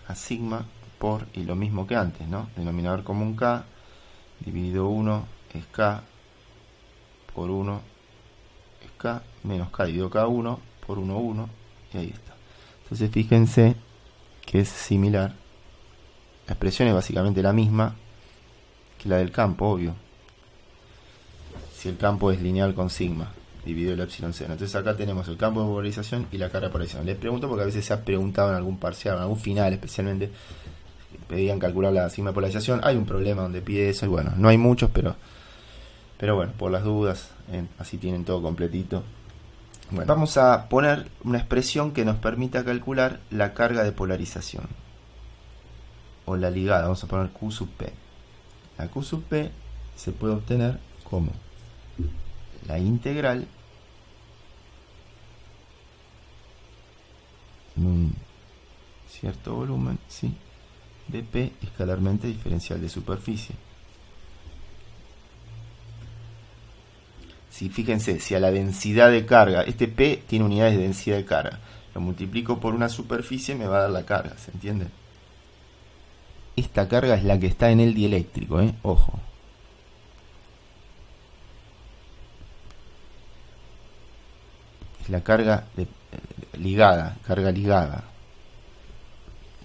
a sigma por, y lo mismo que antes, ¿no? Denominador común K, dividido 1 es K, por 1 es K, menos K dividido K1, por 1, 1, y ahí está. Entonces fíjense que es similar, la expresión es básicamente la misma que la del campo, obvio, si el campo es lineal con sigma dividido el epsilon 0. Entonces acá tenemos el campo de polarización y la carga de polarización. Les pregunto porque a veces se ha preguntado en algún parcial, en algún final especialmente, pedían calcular la sigma de polarización. Hay un problema donde pide eso y bueno, no hay muchos, pero bueno, por las dudas, así tienen todo completito. Bueno, vamos a poner una expresión que nos permita calcular la carga de polarización o la ligada. Vamos a poner Q sub P. La Q sub P se puede obtener como la integral en un cierto volumen, ¿sí?, de P escalarmente diferencial de superficie. Si fíjense, si a la densidad de carga, este P tiene unidades de densidad de carga, lo multiplico por una superficie, me va a dar la carga, ¿se entiende? Esta carga es la que está en el dieléctrico, ojo. Es la carga ligada,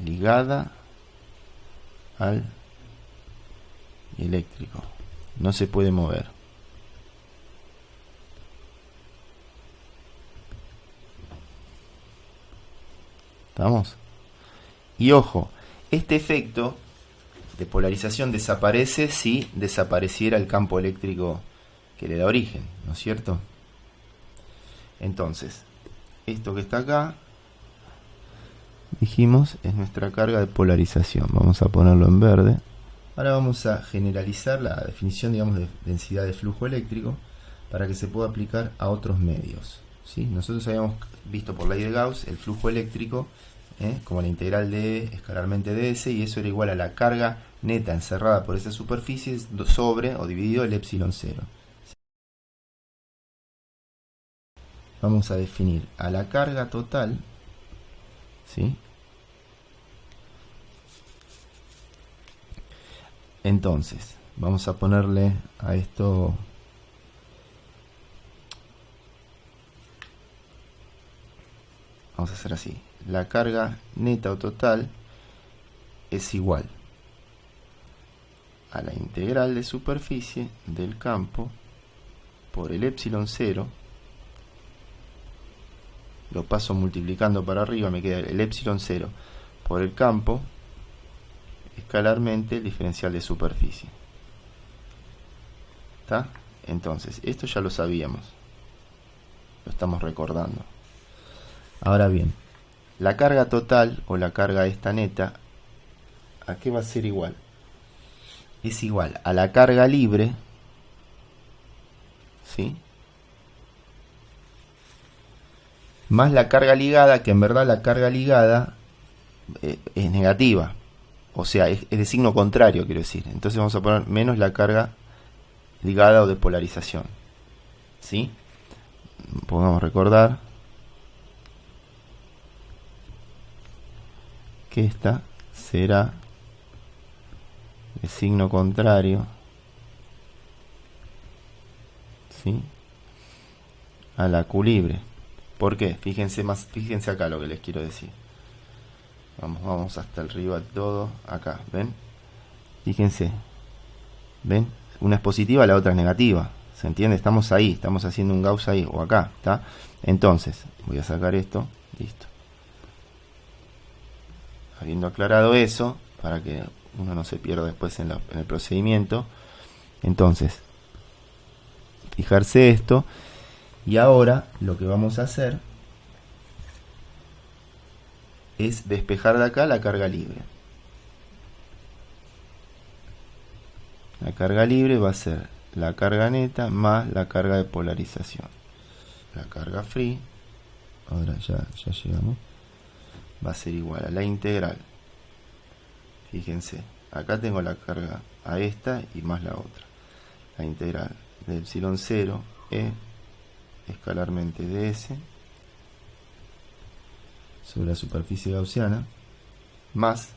ligada al dieléctrico. No se puede mover. ¿Estamos? Y ojo, este efecto de polarización desaparece si desapareciera el campo eléctrico que le da origen, ¿no es cierto? Entonces, esto que está acá, dijimos, es nuestra carga de polarización. Vamos a ponerlo en verde. Ahora vamos a generalizar la definición, digamos, de densidad de flujo eléctrico para que se pueda aplicar a otros medios, ¿sí? Nosotros habíamos visto por ley de Gauss el flujo eléctrico como la integral de escalarmente de S, y eso era igual a la carga neta encerrada por esa superficie sobre o dividido el epsilon 0. Vamos a definir a la carga total, ¿sí? Entonces, vamos a ponerle a esto vamos a hacer así: la carga neta o total es igual a la integral de superficie del campo por el epsilon 0. Lo paso multiplicando para arriba, me queda el epsilon 0 por el campo escalarmente el diferencial de superficie. ¿Está? Entonces, esto ya lo sabíamos, lo estamos recordando. Ahora bien, la carga total o la carga esta neta, ¿a qué va a ser igual? Es igual a la carga libre, ¿sí?, más la carga ligada, que en verdad la carga ligada es negativa, o sea, es de signo contrario, quiero decir. Entonces vamos a poner menos la carga ligada o de polarización, ¿sí? Podemos recordar que esta será de signo contrario, ¿sí?, a la Q libre. ¿Por qué? Fíjense acá lo que les quiero decir. Vamos hasta arriba de todo. Acá, ¿ven? Fíjense. ¿Ven? Una es positiva, la otra es negativa. ¿Se entiende? Estamos ahí, estamos haciendo un Gauss ahí o acá, ¿está? Entonces, voy a sacar esto. Listo. Habiendo aclarado eso, para que uno no se pierda después en el procedimiento. Entonces, fijarse esto. Y ahora lo que vamos a hacer es despejar de acá la carga libre. La carga libre va a ser la carga neta más la carga de polarización. La carga free, ahora ya llegamos, va a ser igual a la integral. Fíjense, acá tengo la carga a esta y más la otra. La integral de epsilon 0 e escalarmente ds sobre la superficie gaussiana más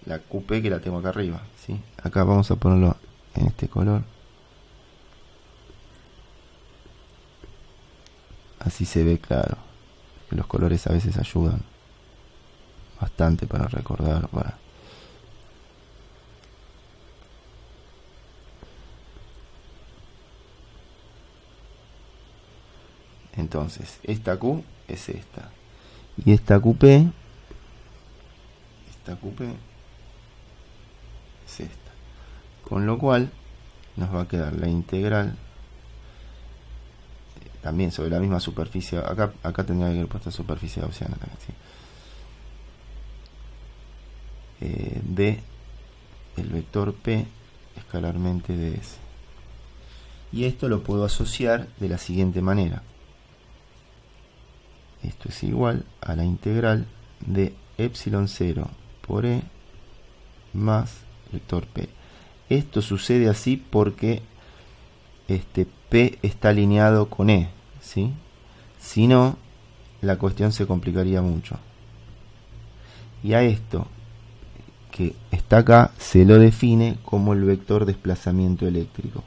la QP que la tengo acá arriba, ¿sí? Acá vamos a ponerlo en este color, así se ve claro, que los colores a veces ayudan bastante para recordar. Entonces, esta Q es esta. Y esta QP es esta. Con lo cual, nos va a quedar la integral también sobre la misma superficie. Acá tendría que haber puesto superficie gaussiana también, ¿sí? De el vector P escalarmente ds. Y esto lo puedo asociar de la siguiente manera. Esto es igual a la integral de epsilon 0 por e más vector P. Esto sucede así porque P está alineado con E, ¿sí? Si no, la cuestión se complicaría mucho. Y a esto que está acá se lo define como el vector desplazamiento eléctrico.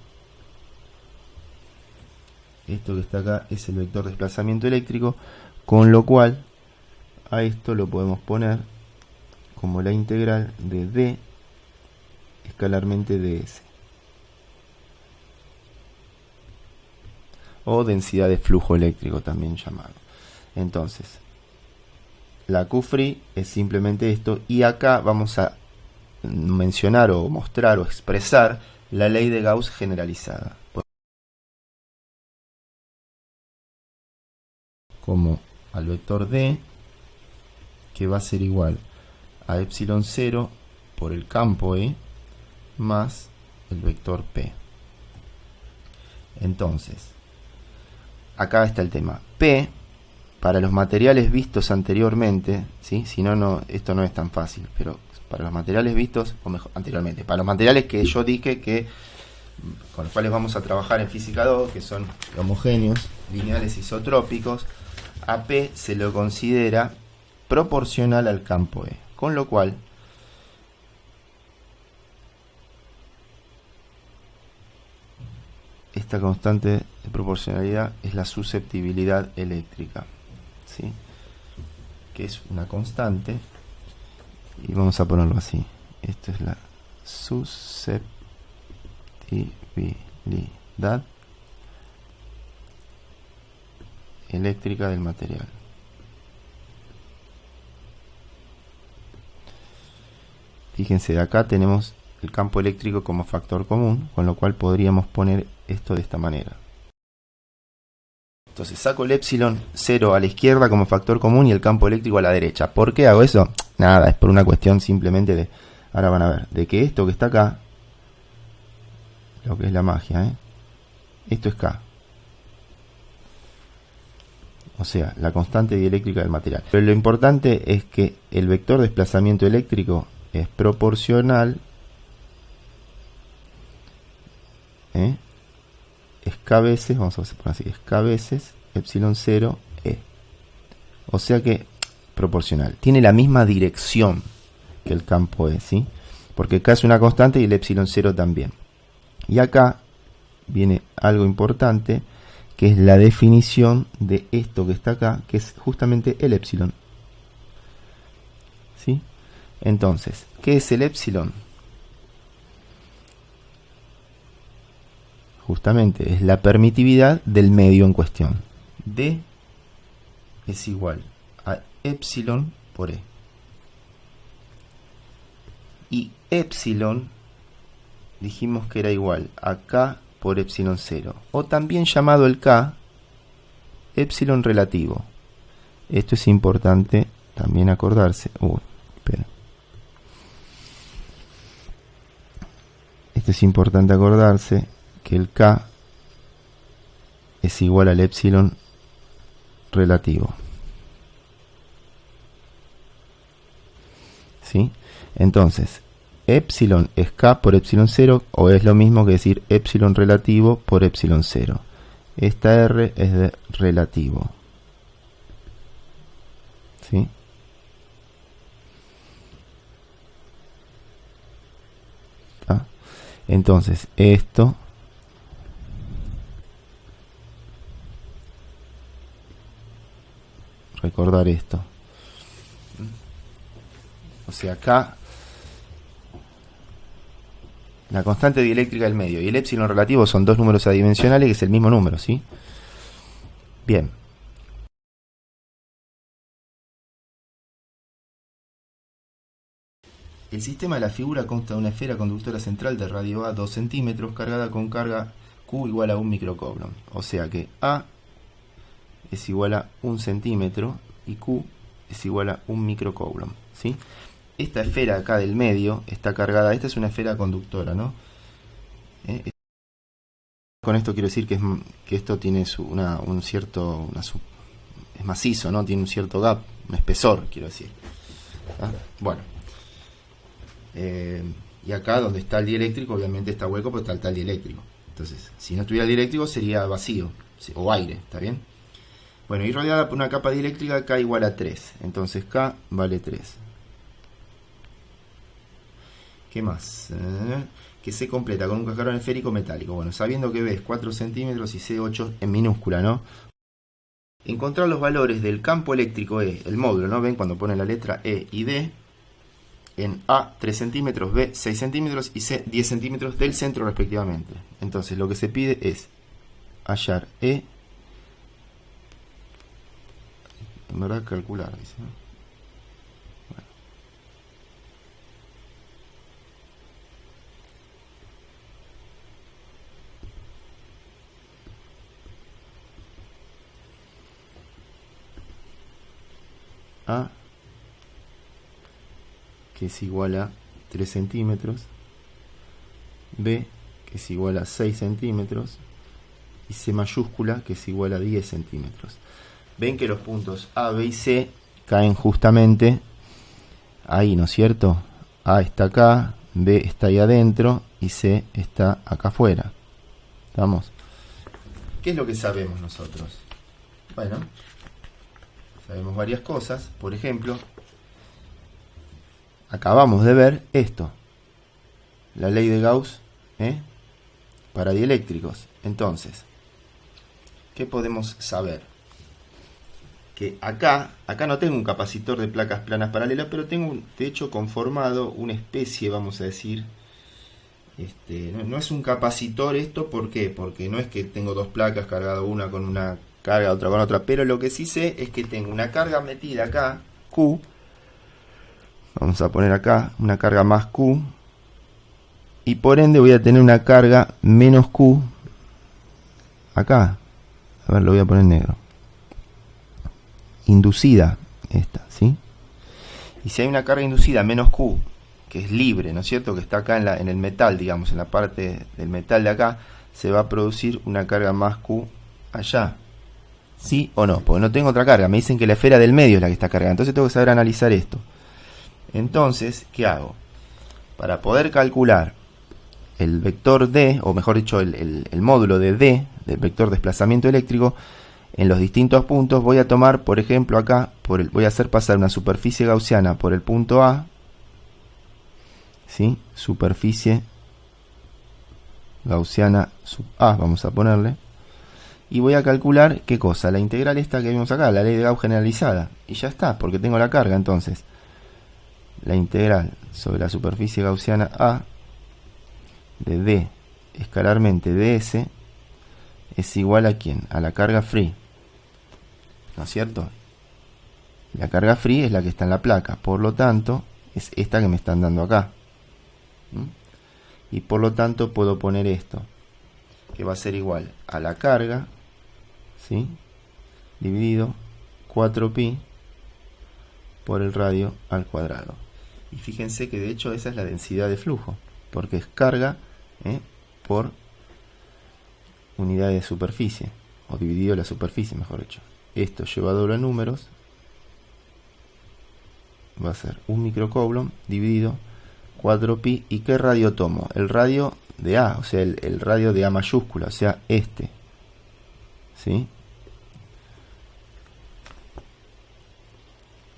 Esto que está acá es el vector desplazamiento eléctrico, con lo cual a esto lo podemos poner como la integral de D escalarmente ds, o densidad de flujo eléctrico también llamado. Entonces, la Q free es simplemente esto, y acá vamos a mencionar o mostrar o expresar la ley de Gauss generalizada como al vector D, que va a ser igual a epsilon 0 por el campo E más el vector P. Entonces, acá está el tema. P, para los materiales vistos anteriormente, ¿sí? Si no, esto no es tan fácil, pero para los materiales vistos, o mejor, anteriormente, para los materiales que yo dije que con los cuales vamos a trabajar en física 2, que son homogéneos, lineales isotrópicos, a P se lo considera proporcional al campo E, con lo cual esta constante de proporcionalidad es la susceptibilidad eléctrica, ¿sí? Que es una constante, y vamos a ponerlo así. Esto es la susceptibilidad eléctrica del material. Fíjense, de acá tenemos el campo eléctrico como factor común, con lo cual podríamos poner esto de esta manera. Entonces saco el epsilon 0 a la izquierda como factor común y el campo eléctrico a la derecha. ¿Por qué hago eso? Nada, es por una cuestión simplemente de, ahora van a ver, de que esto que está acá, lo que es la magia, esto es K. o sea, la constante dieléctrica del material. Pero lo importante es que el vector de desplazamiento eléctrico es proporcional, es k veces, vamos a poner así, es k veces epsilon 0 e. O sea que proporcional, tiene la misma dirección que el campo E, ¿sí? Porque k es una constante y el epsilon 0 también. Y acá viene algo importante, que es la definición de esto que está acá, que es justamente el epsilon, ¿sí? Entonces, ¿qué es el epsilon? Justamente es la permitividad del medio en cuestión. D es igual a epsilon por E. Y epsilon dijimos que era igual a K por epsilon 0, o también llamado el K epsilon relativo. Esto es importante también acordarse. Espera. Esto es importante acordarse, que el K es igual al epsilon relativo. ¿Sí? Entonces, epsilon es K por epsilon 0, o es lo mismo que decir epsilon relativo por epsilon 0. Esta R es de relativo. ¿Sí? ¿Ah? Entonces, esto recordar esto. O sea, acá la constante dieléctrica del medio y el epsilon relativo son dos números adimensionales, que es el mismo número, ¿sí? Bien. El sistema de la figura consta de una esfera conductora central de radio A 2 centímetros cargada con carga Q igual a 1 microcoulomb. O sea que A es igual a 1 centímetro y Q es igual a 1 microcoulomb, ¿sí? Esta esfera acá del medio está cargada, esta es una esfera conductora, ¿no? Con esto quiero decir que esto tiene un cierto, es macizo, ¿no? Tiene un cierto gap, un espesor, quiero decir. ¿Ah? Bueno. Y acá donde está el dieléctrico, obviamente está hueco, pero está el dieléctrico. Entonces, si no estuviera el dieléctrico sería vacío, o aire, ¿está bien? Bueno, y rodeada por una capa dieléctrica, K igual a 3. Entonces K vale 3. ¿Qué más? Que se completa con un cascarón esférico metálico. Bueno, sabiendo que B es 4 centímetros y C 8 en minúscula, ¿no? Encontrar los valores del campo eléctrico E, el módulo, ¿no? Ven cuando ponen la letra E y D, en A 3 centímetros, B 6 centímetros y C 10 centímetros del centro respectivamente. Entonces lo que se pide es hallar E, en verdad calcular, dice, ¿no? A, que es igual a 3 centímetros, B, que es igual a 6 centímetros, y C mayúscula, que es igual a 10 centímetros. Ven que los puntos A, B y C caen justamente ahí, ¿no es cierto? A está acá, B está ahí adentro, y C está acá afuera. ¿Estamos? ¿Qué es lo que sabemos nosotros? Bueno, sabemos varias cosas. Por ejemplo, acabamos de ver esto, la ley de Gauss, para dieléctricos. Entonces, ¿qué podemos saber? Que acá no tengo un capacitor de placas planas paralelas, pero tengo de hecho conformado una especie, vamos a decir, no es un capacitor esto. ¿Por qué? Porque no es que tengo dos placas cargadas, una con una carga, otra con otra, pero lo que sí sé es que tengo una carga metida acá, Q. Vamos a poner acá una carga más Q, y por ende voy a tener una carga menos Q acá. A ver, lo voy a poner en negro. Inducida esta, ¿sí? Y si hay una carga inducida menos Q, que es libre, ¿no es cierto? Que está acá en el metal, digamos, en la parte del metal de acá, se va a producir una carga más Q allá. ¿Sí o no? Porque no tengo otra carga. Me dicen que la esfera del medio es la que está cargada. Entonces tengo que saber analizar esto. Entonces, ¿qué hago? Para poder calcular el vector D, o mejor dicho, el módulo de D, del vector desplazamiento eléctrico, en los distintos puntos voy a tomar, por ejemplo, acá, voy a hacer pasar una superficie gaussiana por el punto A, ¿sí? Superficie gaussiana sub A, vamos a ponerle. Y voy a calcular, ¿qué cosa? La integral esta que vimos acá, la ley de Gauss generalizada. Y ya está, porque tengo la carga, entonces. La integral sobre la superficie gaussiana A de D escalarmente ds es igual a ¿quién? A la carga free. ¿No es cierto? La carga free es la que está en la placa. Por lo tanto, es esta que me están dando acá. Y por lo tanto puedo poner esto, que va a ser igual a la carga, ¿sí? Dividido 4pi por el radio al cuadrado. Y fíjense que de hecho esa es la densidad de flujo, porque es carga por unidad de superficie, o dividido la superficie, mejor dicho. Esto llevado a números va a ser 1 microcoulomb dividido 4pi. ¿Y qué radio tomo? El radio de A, o sea, el radio de A mayúscula, o sea, este. ¿Sí?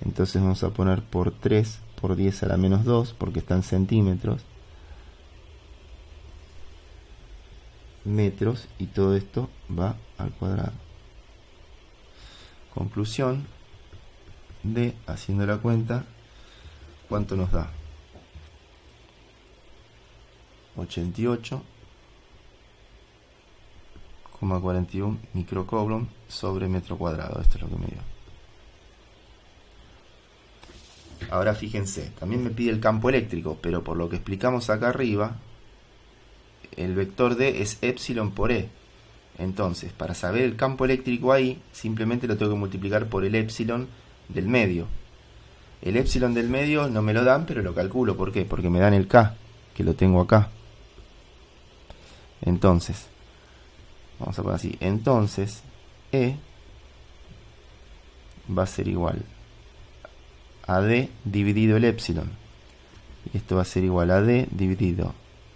Entonces vamos a poner por 3 por 10 a la menos 2, porque está en centímetros, metros, y todo esto va al cuadrado. Conclusión de, haciendo la cuenta, ¿cuánto nos da? 88,41 microcoulomb sobre metro cuadrado. Esto es lo que me dio. Ahora fíjense, también me pide el campo eléctrico, pero por lo que explicamos acá arriba, el vector D es epsilon por E. Entonces, para saber el campo eléctrico ahí, simplemente lo tengo que multiplicar por el epsilon del medio. El epsilon del medio no me lo dan, pero lo calculo. ¿Por qué? Porque me dan el K, que lo tengo acá. Entonces, vamos a poner así. Entonces, E va a ser igual a D dividido el epsilon. Y esto va a ser igual a D dividido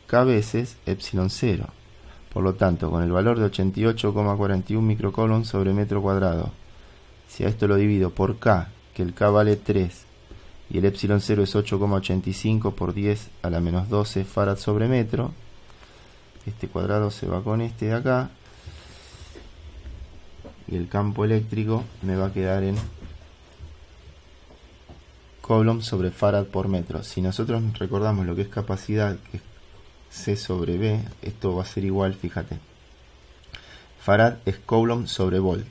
K veces epsilon 0. Por lo tanto, con el valor de 88,41 microcoulomb sobre metro cuadrado, si a esto lo divido por K, que el K vale 3, y el epsilon 0 es 8,85 por 10 a la menos 12 farad sobre metro, este cuadrado se va con este de acá, y el campo eléctrico me va a quedar en coulomb sobre farad por metro. Si nosotros recordamos lo que es capacidad, que es C sobre B, esto va a ser igual, fíjate, farad es coulomb sobre volt.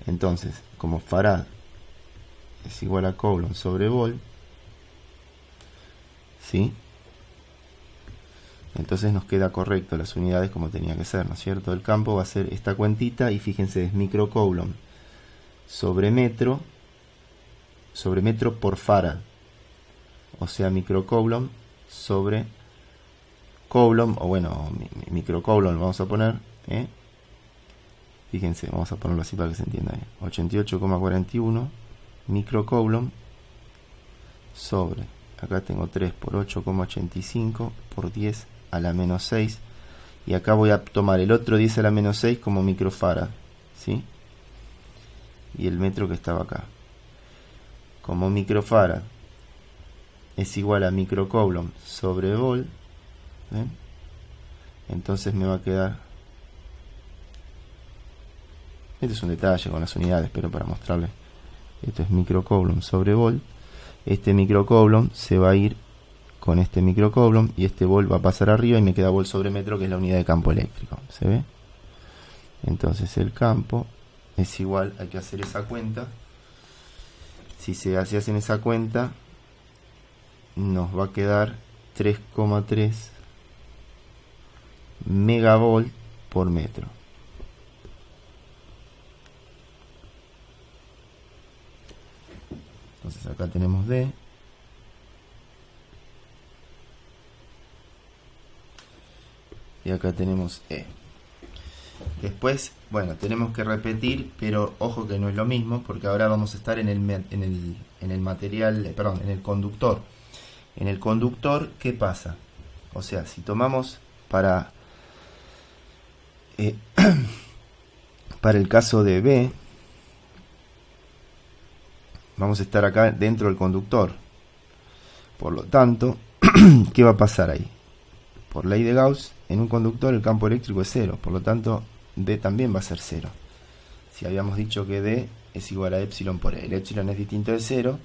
Entonces, como farad es igual a coulomb sobre volt, ¿sí? Entonces nos queda correcto las unidades como tenía que ser, ¿no es cierto? El campo va a ser esta cuentita, y fíjense, es microcoulomb sobre metro por farad, o sea, microcoulomb sobre coulomb, o bueno, microcoulomb vamos a poner, fíjense, vamos a ponerlo así para que se entienda bien. 88,41 microcoulomb sobre, acá tengo 3 por 8,85 por 10 a la menos 6, y acá voy a tomar el otro 10 a la menos 6 como microfarad, ¿sí? Y el metro que estaba acá, como microfarad es igual a microcoulomb sobre volt, ¿ven? Entonces me va a quedar, este es un detalle con las unidades, pero para mostrarles, esto es microcoulomb sobre volt. Este microcoulomb se va a ir con este microcoulomb, y este volt va a pasar arriba, y me queda volt sobre metro, que es la unidad de campo eléctrico. ¿Se ve? Entonces el campo es igual, hay que hacer esa cuenta. Si hacen esa cuenta, nos va a quedar 3,3 megavolt por metro. Entonces acá tenemos D, y acá tenemos E. Después, bueno, tenemos que repetir, pero ojo que no es lo mismo, porque ahora vamos a estar en el material, perdón, en el conductor. En el conductor, ¿qué pasa? O sea, si tomamos para para el caso de B, vamos a estar acá dentro del conductor. Por lo tanto, ¿qué va a pasar ahí? Por ley de Gauss, en un conductor el campo eléctrico es 0, por lo tanto D también va a ser 0. Si habíamos dicho que D es igual a epsilon por E, el epsilon es distinto de 0,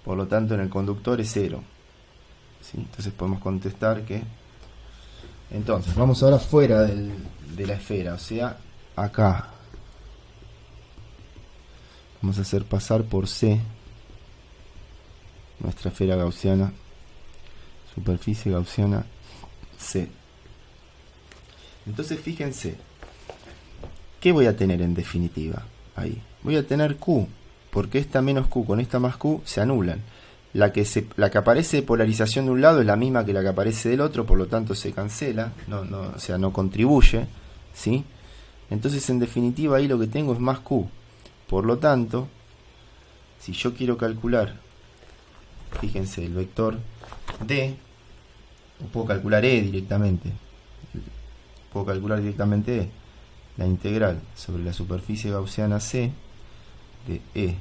por lo tanto en el conductor es 0. ¿Sí? Entonces podemos contestar que... Entonces, vamos ahora fuera de la esfera, o sea, acá. Vamos a hacer pasar por C nuestra esfera gaussiana, superficie gaussiana C. Entonces fíjense, ¿qué voy a tener en definitiva ahí? Voy a tener Q, porque esta menos Q con esta más Q se anulan. La que aparece de polarización de un lado es la misma que la que aparece del otro, por lo tanto se cancela, o sea, no contribuye, ¿sí? Entonces en definitiva ahí lo que tengo es más Q. Por lo tanto, si yo quiero calcular, fíjense, el vector D, o puedo calcular E directamente, E, la integral sobre la superficie gaussiana C de E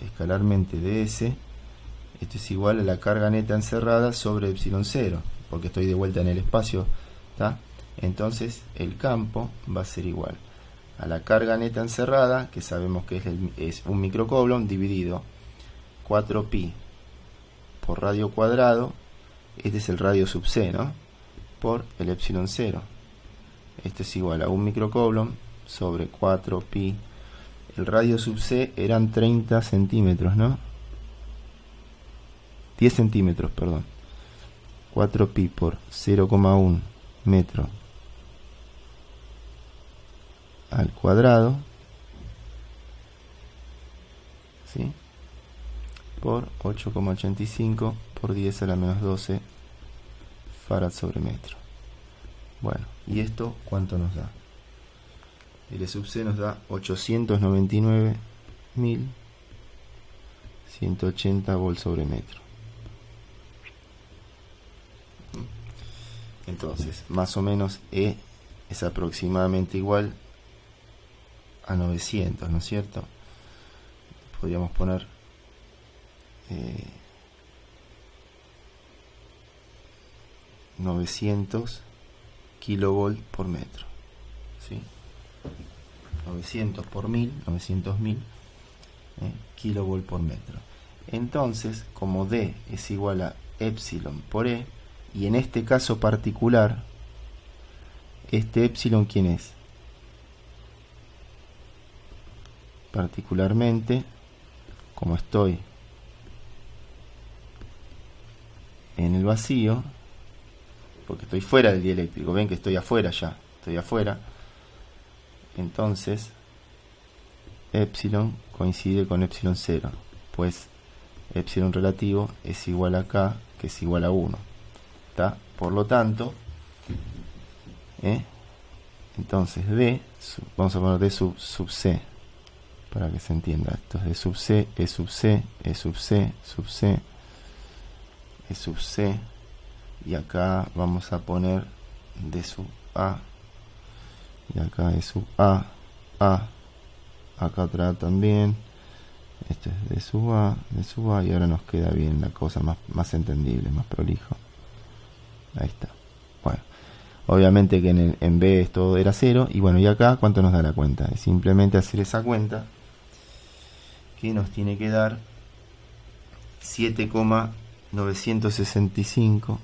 escalarmente de S, esto es igual a la carga neta encerrada sobre epsilon 0, porque estoy de vuelta en el espacio, ¿tá? Entonces el campo va a ser igual a la carga neta encerrada, que sabemos que es un microcoulomb, dividido 4pi por radio cuadrado, este es el radio sub c, ¿no? Por el epsilon 0. Esto es igual a un microcoulomb sobre 4pi. El radio sub c eran 30 centímetros, ¿no? 10 centímetros, perdón. 4pi por 0,1 metro al cuadrado, ¿sí? Por 8,85 por 10 a la menos 12 farad sobre metro. Bueno, ¿y esto cuánto nos da? El E sub c nos da 899.180 volts sobre metro. Entonces, más o menos E es aproximadamente igual a 900, ¿no es cierto? Podríamos poner 900 kilovolt por metro, ¿sí? 900 por 1000, 900.000 kilovolt por metro. Entonces, como D es igual a epsilon por E, y en este caso particular, este epsilon, ¿quién es? Particularmente, como estoy en el vacío, porque estoy fuera del dieléctrico, ven que estoy afuera ya, estoy afuera, entonces epsilon coincide con epsilon 0, pues epsilon relativo es igual a K, que es igual a 1. ¿Tá? Por lo tanto, entonces D, vamos a poner D sub C, para que se entienda. Esto es D sub C, E sub C, E sub C, sub C, E sub C, y acá vamos a poner D sub A, y acá E sub A, acá atrás también. Esto es D sub A, y ahora nos queda bien la cosa más entendible, más prolijo. Ahí está. Bueno, obviamente que en B esto era 0, y bueno, y acá ¿cuánto nos da la cuenta? Es simplemente hacer esa cuenta, que nos tiene que dar 7,965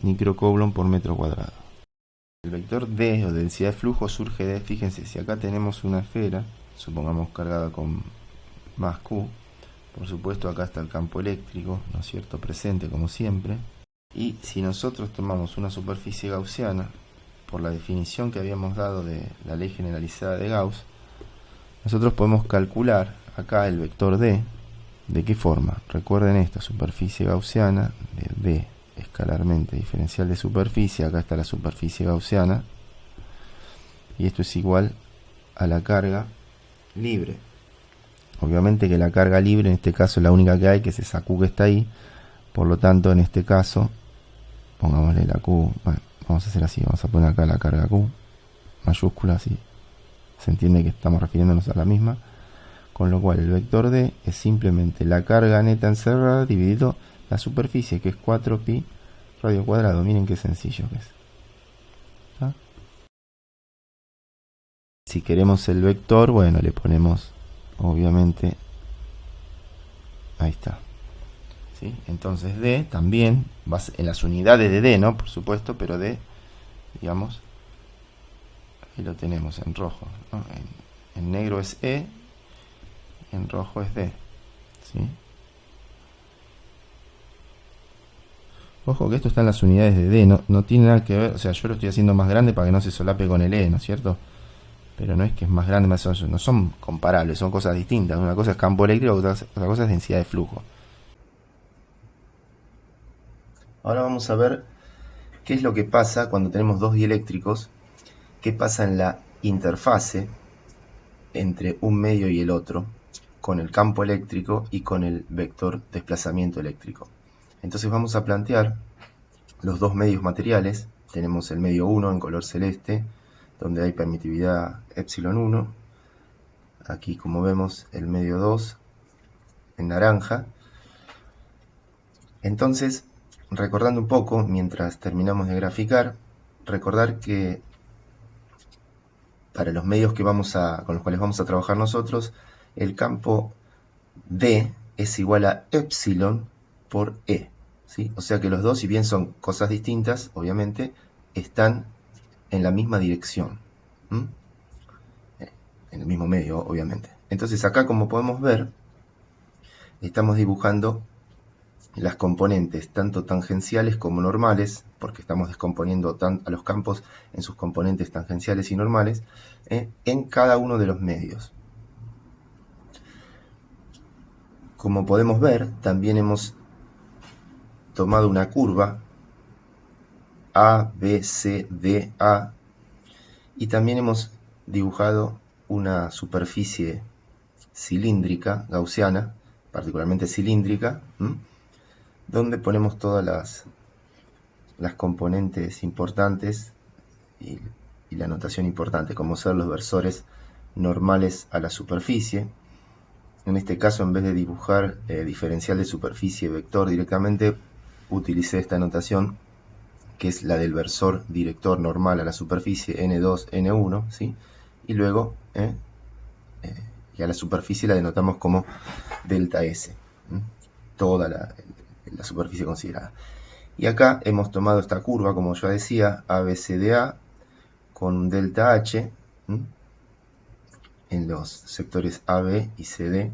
microcoulomb por metro cuadrado. El vector D, o densidad de flujo, surge de, fíjense, si acá tenemos una esfera, supongamos cargada con más Q, por supuesto acá está el campo eléctrico, ¿no es cierto?, presente como siempre. Y si nosotros tomamos una superficie gaussiana, por la definición que habíamos dado de la ley generalizada de Gauss, nosotros podemos calcular acá el vector D. ¿De qué forma? Recuerden esto, superficie gaussiana de D escalarmente diferencial de superficie, acá está la superficie gaussiana, y esto es igual a la carga libre. Obviamente que la carga libre en este caso es la única que hay, que es esa Q que está ahí, por lo tanto en este caso, pongámosle la Q, bueno, vamos a hacer así, vamos a poner acá la carga Q, mayúscula, así se entiende que estamos refiriéndonos a la misma, con lo cual el vector D es simplemente la carga neta encerrada dividido la superficie, que es 4pi radio cuadrado. Miren qué sencillo que es. ¿Está? Si queremos el vector, bueno, le ponemos, obviamente, ahí está. ¿Sí? Entonces D también, va en las unidades de D, ¿no? Por supuesto, pero D, digamos, ahí lo tenemos en rojo, ¿no? En negro es E, en rojo es D. ¿Sí? Ojo que esto está en las unidades de D, no tiene nada que ver, o sea, yo lo estoy haciendo más grande para que no se solape con el E, ¿no es cierto? Pero no es que es más grande, no son comparables, son cosas distintas. Una cosa es campo eléctrico, otra cosa es densidad de flujo. Ahora vamos a ver qué es lo que pasa cuando tenemos dos dieléctricos, qué pasa en la interfase entre un medio y el otro, con el campo eléctrico y con el vector desplazamiento eléctrico. Entonces vamos a plantear los dos medios materiales. Tenemos el medio 1 en color celeste, donde hay permitividad epsilon 1. Aquí, como vemos, el medio 2 en naranja. Entonces, recordando un poco, mientras terminamos de graficar, recordar que para los medios que con los cuales vamos a trabajar nosotros, el campo D es igual a epsilon por E. ¿Sí? O sea que los dos, si bien son cosas distintas, obviamente, están en la misma dirección. En el mismo medio, obviamente. Entonces acá, como podemos ver, estamos dibujando las componentes tanto tangenciales como normales, porque estamos descomponiendo a los campos en sus componentes tangenciales y normales, en cada uno de los medios. Como podemos ver, también hemos tomado una curva A, B, C, D, A, y también hemos dibujado una superficie cilíndrica, gaussiana, particularmente cilíndrica, donde ponemos todas las componentes importantes y la notación importante, como ser los versores normales a la superficie. En este caso, en vez de dibujar diferencial de superficie vector directamente, utilicé esta notación, que es la del versor director normal a la superficie, N2, N1, ¿sí? Y luego, y a la superficie la denotamos como delta S, toda la superficie considerada. Y acá hemos tomado esta curva, como ya decía, ABCDA, con un delta H en los sectores AB y CD,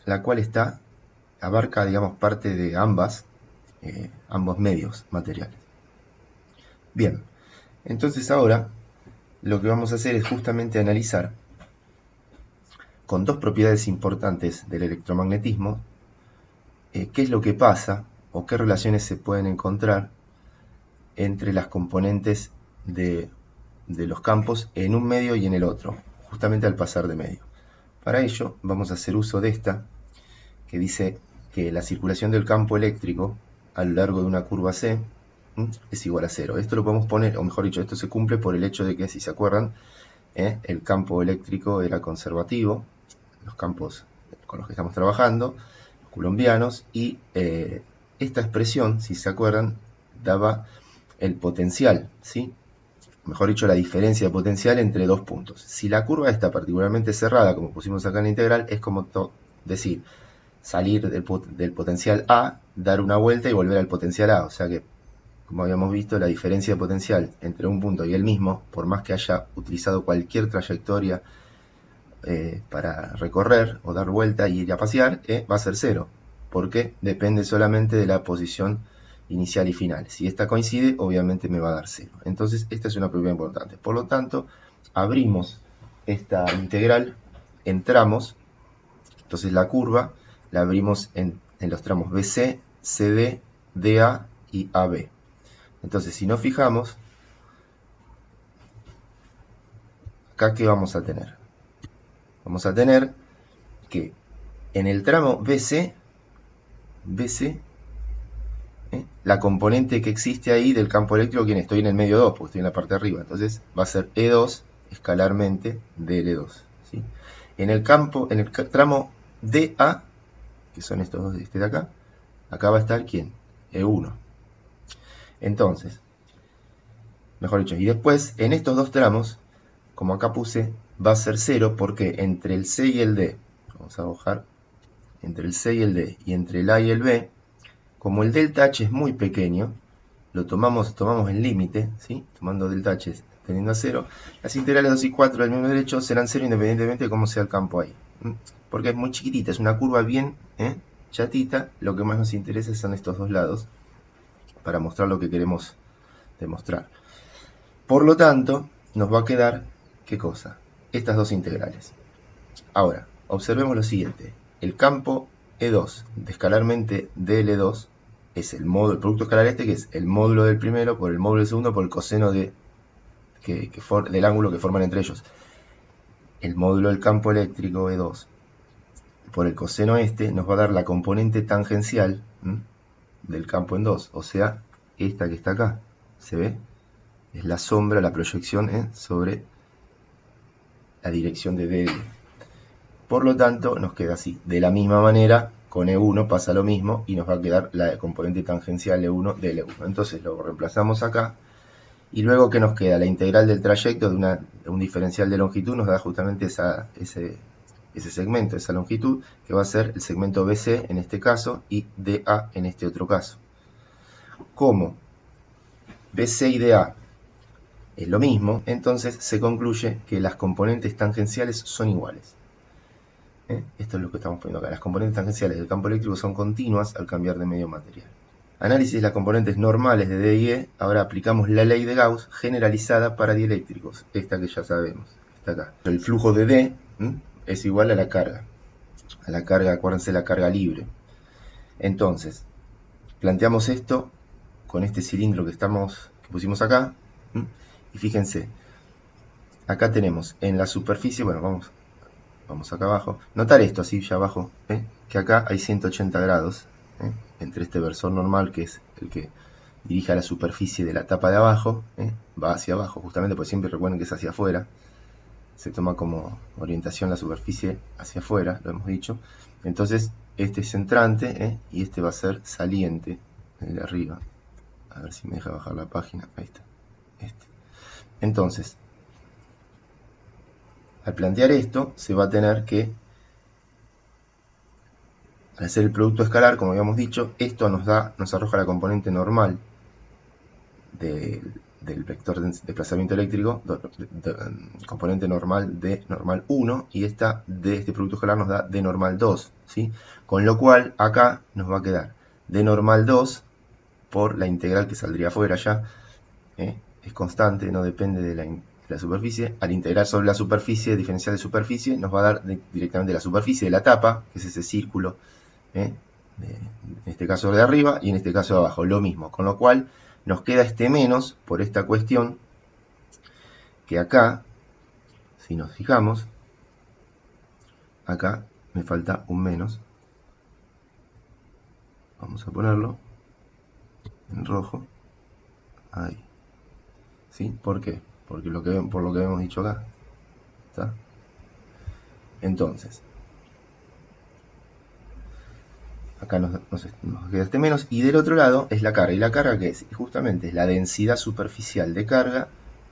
la cual abarca, digamos, parte de ambos medios materiales. Bien, entonces ahora lo que vamos a hacer es justamente analizar con dos propiedades importantes del electromagnetismo qué es lo que pasa o qué relaciones se pueden encontrar entre las componentes de los campos en un medio y en el otro, justamente al pasar de medio. Para ello vamos a hacer uso de esta, que dice que la circulación del campo eléctrico a lo largo de una curva C es igual a 0. Esto lo podemos poner, o mejor dicho, esto se cumple por el hecho de que, si se acuerdan, el campo eléctrico era conservativo, los campos con los que estamos trabajando, coulombianos, y esta expresión, si se acuerdan, daba el potencial, ¿sí? Mejor dicho, la diferencia de potencial entre dos puntos. Si la curva está particularmente cerrada, como pusimos acá en la integral, es como decir, salir del potencial A, dar una vuelta y volver al potencial A. O sea que, como habíamos visto, la diferencia de potencial entre un punto y el mismo, por más que haya utilizado cualquier trayectoria para recorrer o dar vuelta y ir a pasear, va a ser 0, porque depende solamente de la posición inicial y final. Si esta coincide, obviamente me va a dar 0. Entonces, esta es una propiedad importante. Por lo tanto, abrimos esta integral en tramos. Entonces, la curva la abrimos en los tramos BC, CD DA y AB. Entonces, si nos fijamos, acá ¿qué vamos a tener? Vamos a tener que en el tramo BC, la componente que existe ahí del campo eléctrico, ¿quién? Estoy en el medio 2, porque estoy en la parte de arriba. Entonces va a ser E2 escalarmente DL2. ¿Sí? En el tramo DA, que son estos dos, este de acá va a estar ¿quién? E1. Entonces, mejor dicho, y después en estos dos tramos, como acá puse, va a ser 0, porque entre el C y el D, vamos a bajar, entre el C y el D, y entre el A y el B, como el delta H es muy pequeño, lo tomamos el límite, ¿sí? Tomando delta H teniendo a 0, las integrales 2 y 4 del mismo derecho serán 0 independientemente de cómo sea el campo ahí. Porque es muy chiquitita, es una curva bien chatita, lo que más nos interesa son estos dos lados, para mostrar lo que queremos demostrar. Por lo tanto, nos va a quedar, ¿qué cosa? Estas dos integrales. Ahora, observemos lo siguiente. El campo E2 de escalarmente DL2 es el producto escalar este, que es el módulo del primero por el módulo del segundo por el coseno del ángulo que forman entre ellos. El módulo del campo eléctrico E2 por el coseno este nos va a dar la componente tangencial del campo en 2, o sea, esta que está acá. ¿Se ve? Es la sombra, la proyección sobre la dirección de DL. Por lo tanto, nos queda así. De la misma manera, con E1 pasa lo mismo y nos va a quedar la componente tangencial E1 de L1. Entonces lo reemplazamos acá. Y luego, ¿qué nos queda? La integral del trayecto de un diferencial de longitud nos da justamente ese segmento, esa longitud, que va a ser el segmento BC en este caso y DA en este otro caso. Como BC y DA es lo mismo, entonces se concluye que las componentes tangenciales son iguales. Esto es lo que estamos poniendo acá. Las componentes tangenciales del campo eléctrico son continuas al cambiar de medio material. Análisis de las componentes normales de D y E. Ahora aplicamos la ley de Gauss generalizada para dieléctricos. Esta que ya sabemos. Está acá. El flujo de D es igual a la carga. A la carga, acuérdense, la carga libre. Entonces, planteamos esto con este cilindro que pusimos acá. Y fíjense, acá tenemos en la superficie, bueno, vamos acá abajo, notar esto así ya abajo, que acá hay 180 grados entre este versor normal, que es el que dirige a la superficie de la tapa de abajo, va hacia abajo justamente, porque siempre recuerden que es hacia afuera, se toma como orientación la superficie hacia afuera, lo hemos dicho. Entonces este es entrante y este va a ser saliente, el de arriba. A ver si me deja bajar la página, ahí está. Entonces, al plantear esto, se va a tener que, al hacer el producto escalar, como habíamos dicho, esto nos arroja la componente normal del vector de desplazamiento eléctrico, componente normal de normal 1, y esta de este producto escalar nos da de normal 2, ¿sí? Con lo cual, acá nos va a quedar de normal 2 por la integral que saldría afuera ya, es constante, no depende de la superficie. Al integrar sobre la superficie, diferencial de superficie, nos va a dar directamente la superficie de la tapa, que es ese círculo, en este caso de arriba y en este caso de abajo, lo mismo. Con lo cual nos queda este menos por esta cuestión, que acá, si nos fijamos, acá me falta un menos. Vamos a ponerlo en rojo. Ahí. ¿Sí? ¿Por qué? Porque por lo que hemos dicho acá. ¿Está? Entonces, acá nos queda este menos, y del otro lado es la carga. ¿Y la carga qué es? Justamente es la densidad superficial de carga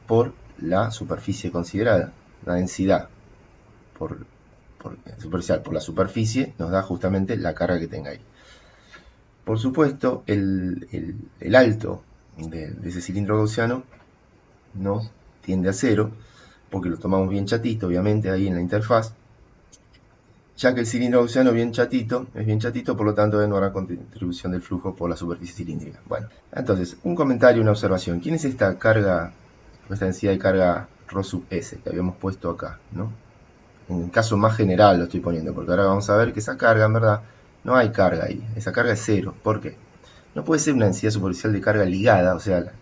por la superficie considerada. La densidad superficial por la superficie nos da justamente la carga que tenga ahí. Por supuesto, el alto de ese cilindro gaussiano nos tiende a 0, porque lo tomamos bien chatito, obviamente, ahí en la interfaz, ya que el cilindro gaussiano es bien chatito, por lo tanto no habrá contribución del flujo por la superficie cilíndrica. Bueno, entonces, un comentario, una observación. ¿Quién es esta carga, esta densidad de carga ρ sub S que habíamos puesto acá, ¿no? En el caso más general lo estoy poniendo, porque ahora vamos a ver que esa carga, en verdad, no hay carga ahí. Esa carga es 0. ¿Por qué? no puede ser una densidad superficial de carga ligada, o sea, la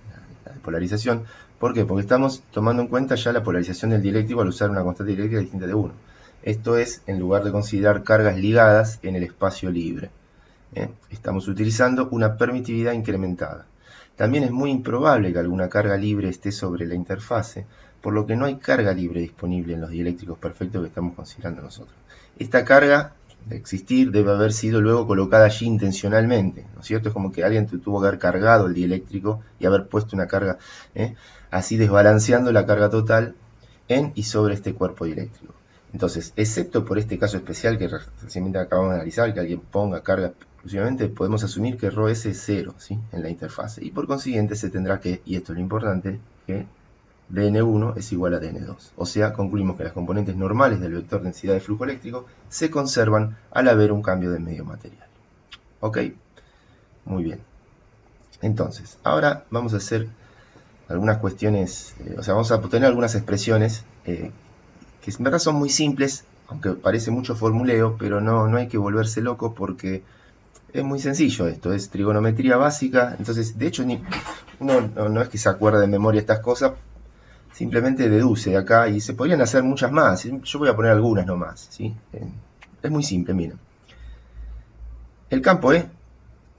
polarización. ¿Por qué? Porque estamos tomando en cuenta ya la polarización del dieléctrico al usar una constante dieléctrica distinta de 1. Esto es, en lugar de considerar cargas ligadas en el espacio libre. Estamos utilizando una permitividad incrementada. También es muy improbable que alguna carga libre esté sobre la interfase, por lo que no hay carga libre disponible en los dieléctricos perfectos que estamos considerando nosotros. Esta carga, de existir, debe haber sido luego colocada allí intencionalmente, ¿no es cierto? Es como que alguien tuvo que haber cargado el dieléctrico y haber puesto una carga, así desbalanceando la carga total en y sobre este cuerpo dieléctrico. Entonces, excepto por este caso especial que recientemente acabamos de analizar, que alguien ponga carga exclusivamente, podemos asumir que ρs es 0, ¿sí?, en la interfase. Y por consiguiente se tendrá que, y esto es lo importante, que dn1 es igual a dn2. O sea, concluimos que las componentes normales del vector densidad de flujo eléctrico se conservan al haber un cambio de medio material. ¿Ok? Muy bien. Entonces, ahora vamos a hacer algunas cuestiones, o sea, vamos a tener algunas expresiones que en verdad son muy simples, aunque parece mucho formuleo, pero no hay que volverse loco porque es muy sencillo esto, es trigonometría básica. Entonces, de hecho, uno no es que se acuerde de memoria estas cosas, simplemente deduce de acá y se podrían hacer muchas más. Yo voy a poner algunas nomás, ¿sí? Es muy simple, miren. El campo E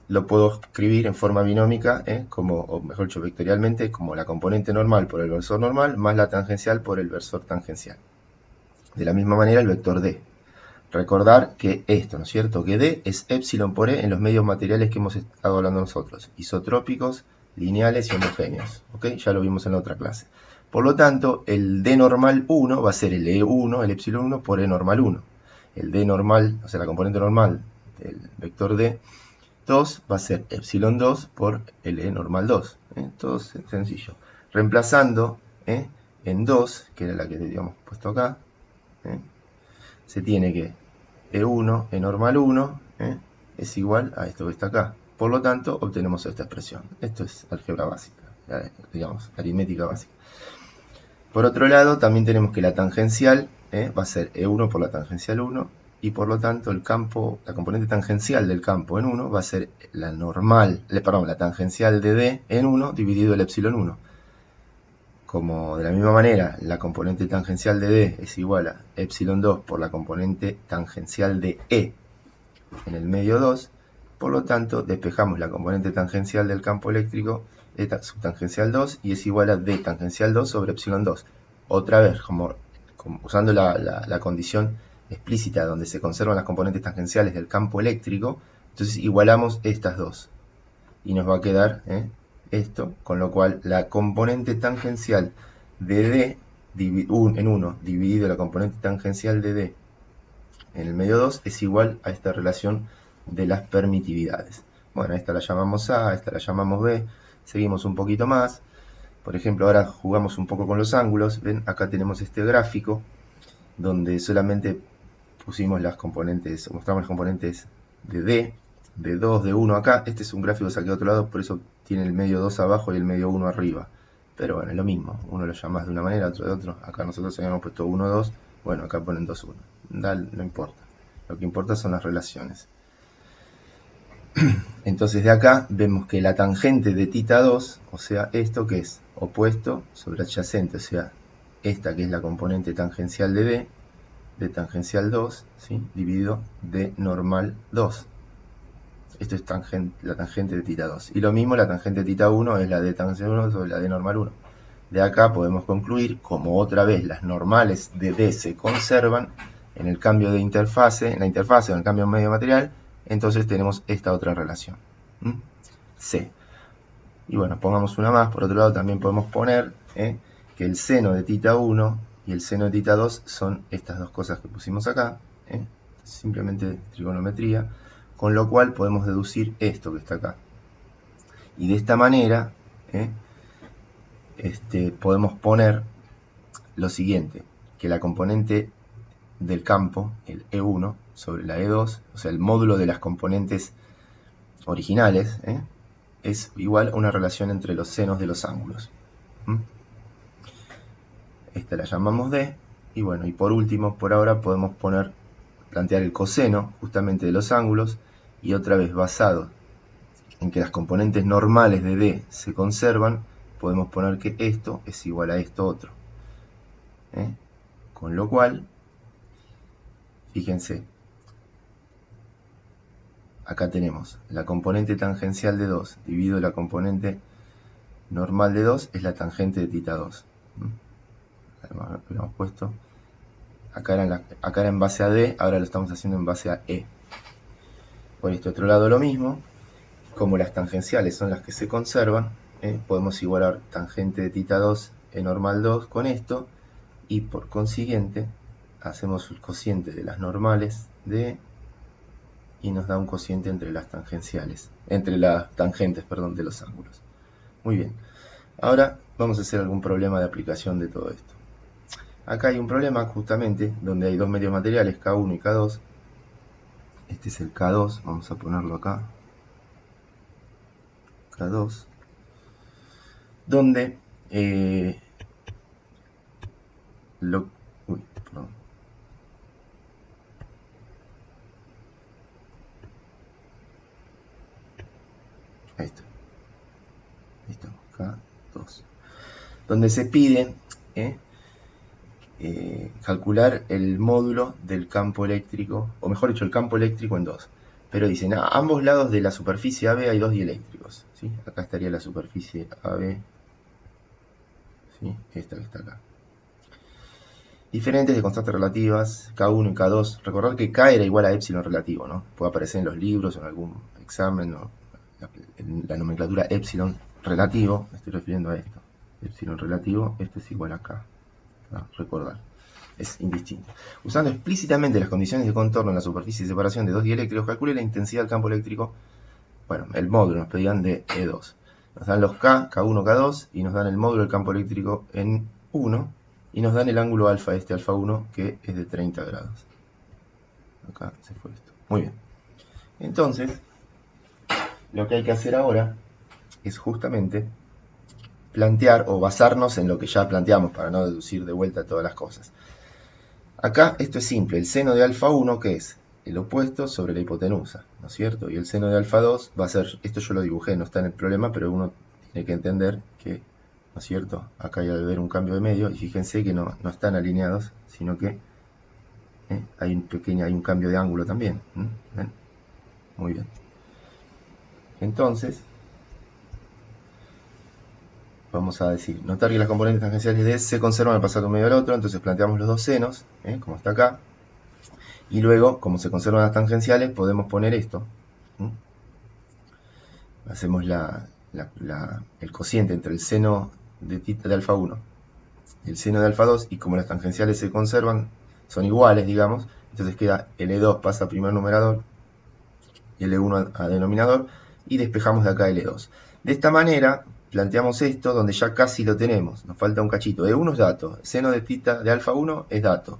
lo puedo escribir en forma binómica, o mejor dicho, vectorialmente, como la componente normal por el versor normal más la tangencial por el versor tangencial. De la misma manera el vector D. Recordar que esto, ¿no es cierto?, que D es epsilon por E en los medios materiales que hemos estado hablando nosotros, isotrópicos, lineales y homogéneos, ¿ok? Ya lo vimos en la otra clase. Por lo tanto, el D normal 1 va a ser el E1, el epsilon 1 por E normal 1. El D normal, o sea, la componente normal del vector D 2 va a ser epsilon 2 por el E normal 2. Todo sencillo. Reemplazando en 2, que era la que habíamos puesto acá, se tiene que E1, E normal 1, es igual a esto que está acá. Por lo tanto, obtenemos esta expresión. Esto es álgebra básica, digamos, aritmética básica. Por otro lado, también tenemos que la tangencial va a ser E1 por la tangencial 1, y por lo tanto el campo, la componente tangencial del campo en 1 va a ser la tangencial de D en 1 dividido el epsilon 1. Como de la misma manera la componente tangencial de D es igual a epsilon 2 por la componente tangencial de E en el medio 2, por lo tanto despejamos la componente tangencial del campo eléctrico de subtangencial 2 y es igual a D tangencial 2 sobre epsilon 2. Otra vez, como usando la condición explícita donde se conservan las componentes tangenciales del campo eléctrico, entonces igualamos estas dos y nos va a quedar esto, con lo cual la componente tangencial de D en 1 dividido la componente tangencial de D en el medio 2 es igual a esta relación de las permitividades. Bueno, esta la llamamos A, esta la llamamos B, seguimos un poquito más. Por ejemplo, ahora jugamos un poco con los ángulos. Ven, acá tenemos este gráfico donde solamente pusimos las componentes, mostramos las componentes de D, de 2, de 1 acá. Este es un gráfico que saqué de otro lado, por eso tiene el medio 2 abajo y el medio 1 arriba. Pero bueno, es lo mismo. Uno lo llama de una manera, otro de otro. Acá nosotros habíamos puesto 1, 2. Bueno, acá ponen 2, 1. No importa. Lo que importa son las relaciones. Entonces de acá vemos que la tangente de θ 2, o sea, esto que es opuesto sobre adyacente, o sea, esta que es la componente tangencial de D, de tangencial 2, ¿sí?, dividido de normal 2. Esto es la tangente de θ 2. Y lo mismo, la tangente de θ 1 es la de tangencial 1 sobre la de normal 1. De acá podemos concluir, como otra vez las normales de D se conservan en el cambio de interfase, en la interfase o en el cambio de medio material, entonces tenemos esta otra relación. C. Y bueno, pongamos una más. Por otro lado, también podemos poner que el seno de θ 1 y el seno de θ 2 son estas dos cosas que pusimos acá. Simplemente trigonometría. Con lo cual podemos deducir esto que está acá. Y de esta manera podemos poner lo siguiente, que la componente del campo, el E1, sobre la E2, o sea, el módulo de las componentes originales, es igual a una relación entre los senos de los ángulos. Esta la llamamos D, y bueno, y por último, por ahora podemos plantear el coseno justamente de los ángulos, y otra vez basado en que las componentes normales de D se conservan, podemos poner que esto es igual a esto otro. Con lo cual, fíjense, acá tenemos la componente tangencial de 2 dividido la componente normal de 2 es la tangente de θ 2. Además, lo hemos puesto. Acá era en base a D, ahora lo estamos haciendo en base a E. Por este otro lado lo mismo, como las tangenciales son las que se conservan, podemos igualar tangente de θ 2 E normal 2 con esto, y por consiguiente hacemos el cociente de las normales de E, y nos da un cociente entre las tangenciales, entre las tangentes, perdón, de los ángulos. Muy bien, ahora vamos a hacer algún problema de aplicación de todo esto. Acá hay un problema justamente donde hay dos medios materiales, K1 y K2. Este es el K2, vamos a ponerlo acá, K2, donde perdón. Ahí está. Listo, K2. Donde se pide calcular el módulo del campo eléctrico, o mejor dicho, el campo eléctrico en 2. Pero dicen, a ambos lados de la superficie AB hay dos dieléctricos. ¿Sí? Acá estaría la superficie AB, ¿sí? Esta que está acá. Diferentes de constantes relativas, K1 y K2. Recordad que K era igual a epsilon relativo, ¿no? Puede aparecer en los libros o en algún examen, ¿no? La nomenclatura epsilon relativo, me estoy refiriendo a esto. Epsilon relativo, esto es igual a K. ¿No? Recordar, es indistinto. Usando explícitamente las condiciones de contorno en la superficie de separación de dos dieléctricos, calcule la intensidad del campo eléctrico. Bueno, el módulo nos pedían de E2. Nos dan los K, K1, K2, y nos dan el módulo del campo eléctrico en 1, y nos dan el ángulo alfa, alfa 1, que es de 30 grados. Acá se fue esto. Muy bien. Entonces, lo que hay que hacer ahora es justamente plantear o basarnos en lo que ya planteamos para no deducir de vuelta todas las cosas. Acá esto es simple, el seno de alfa 1, que es el opuesto sobre la hipotenusa, ¿no es cierto? Y el seno de alfa 2 va a ser, esto yo lo dibujé, no está en el problema, pero uno tiene que entender que, ¿no es cierto? Acá hay que ver un cambio de medio, y fíjense que no están alineados, sino que hay un cambio de ángulo también. ¿Ven? Muy bien. Entonces, vamos a decir, notar que las componentes tangenciales de S se conservan al pasar de un medio al otro, entonces planteamos los dos senos, como está acá, y luego, como se conservan las tangenciales, podemos poner esto. Hacemos el cociente entre el seno de alfa 1 y el seno de alfa 2, y como las tangenciales se conservan, son iguales, digamos, entonces queda el E2 pasa a primer numerador y el E1 a denominador, y despejamos de acá el E2. De esta manera, planteamos esto donde ya casi lo tenemos, nos falta un cachito. E1 es dato, seno de θ de alfa 1 es dato,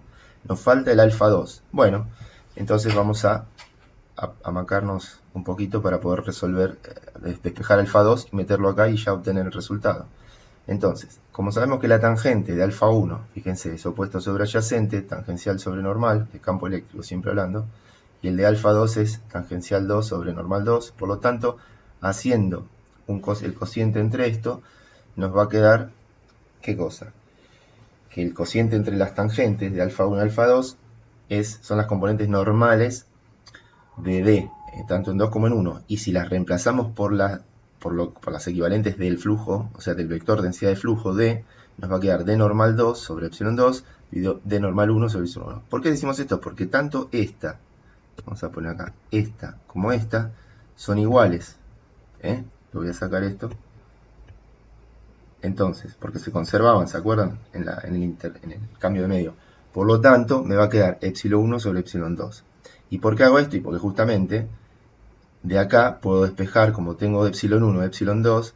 nos falta el alfa 2. Bueno, entonces vamos a macarnos un poquito para poder resolver, despejar alfa 2 y meterlo acá y ya obtener el resultado. Entonces, como sabemos que la tangente de alfa 1, fíjense, es opuesto sobre adyacente, tangencial sobre normal, de campo eléctrico siempre hablando, y el de alfa 2 es tangencial 2 sobre normal 2, por lo tanto, haciendo el cociente entre esto, nos va a quedar, ¿qué cosa? Que el cociente entre las tangentes de alfa 1 y alfa 2 son las componentes normales de D, tanto en 2 como en 1, y si las reemplazamos por las equivalentes del flujo, o sea, del vector densidad de flujo D, nos va a quedar D normal 2 sobre epsilon 2 y D normal 1 sobre epsilon 1. ¿Por qué decimos esto? Porque tanto esta, vamos a poner acá, esta como esta, son iguales. Lo voy a sacar esto. Entonces, porque se conservaban, ¿se acuerdan? En el cambio de medio. Por lo tanto, me va a quedar epsilon 1 sobre epsilon 2. ¿Y por qué hago esto? Y porque justamente de acá puedo despejar, como tengo epsilon 1 epsilon 2,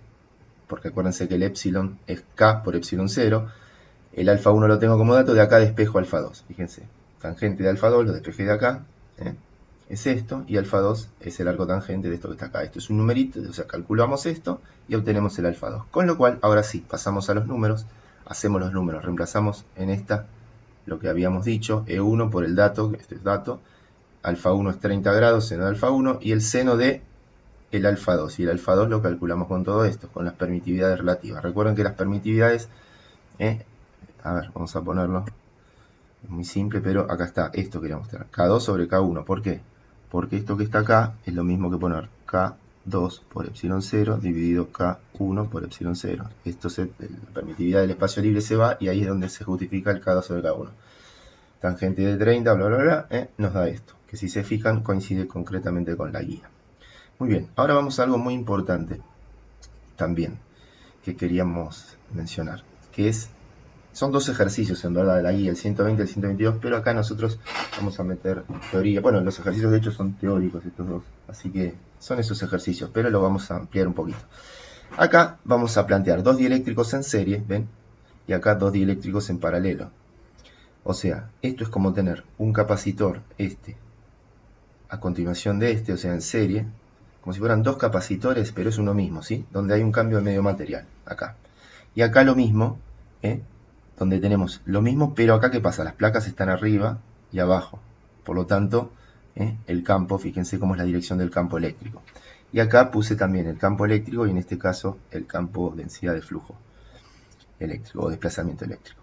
porque acuérdense que el epsilon es K por epsilon 0, el alfa 1 lo tengo como dato, de acá despejo alfa 2. Fíjense, tangente de alfa 2 lo despejé de acá, es esto, y alfa 2 es el arco tangente de esto que está acá. Esto es un numerito, o sea, calculamos esto y obtenemos el alfa 2. Con lo cual, ahora sí, pasamos a los números, hacemos los números, reemplazamos en esta lo que habíamos dicho, E1 por el dato, este es dato, alfa 1 es 30 grados, seno de alfa 1, y el seno de el alfa 2. Y el alfa 2 lo calculamos con todo esto, con las permitividades relativas. Recuerden que las permitividades, a ver, vamos a ponerlo. Es muy simple, pero acá está, esto quería mostrar. K2 sobre K1. ¿Por qué? Porque esto que está acá es lo mismo que poner K2 por epsilon 0 dividido K1 por epsilon 0. Esto la permitividad del espacio libre se va y ahí es donde se justifica el K2 sobre K1. Tangente de 30, bla, bla, bla, nos da esto, que si se fijan coincide concretamente con la guía. Muy bien, ahora vamos a algo muy importante también que queríamos mencionar, que son dos ejercicios en verdad de la guía, el 120 y el 122, pero acá nosotros vamos a meter teoría. Bueno, los ejercicios de hecho son teóricos estos dos, así que son esos ejercicios, pero lo vamos a ampliar un poquito. Acá vamos a plantear dos dieléctricos en serie, ¿ven? Y acá dos dieléctricos en paralelo. O sea, esto es como tener un capacitor, a continuación de o sea, en serie, como si fueran dos capacitores, pero es uno mismo, ¿sí? Donde hay un cambio de medio material, acá. Y acá lo mismo, donde tenemos lo mismo, pero acá ¿qué pasa? Las placas están arriba y abajo. Por lo tanto, el campo, fíjense cómo es la dirección del campo eléctrico. Y acá puse también el campo eléctrico y en este caso el campo densidad de flujo eléctrico o desplazamiento eléctrico.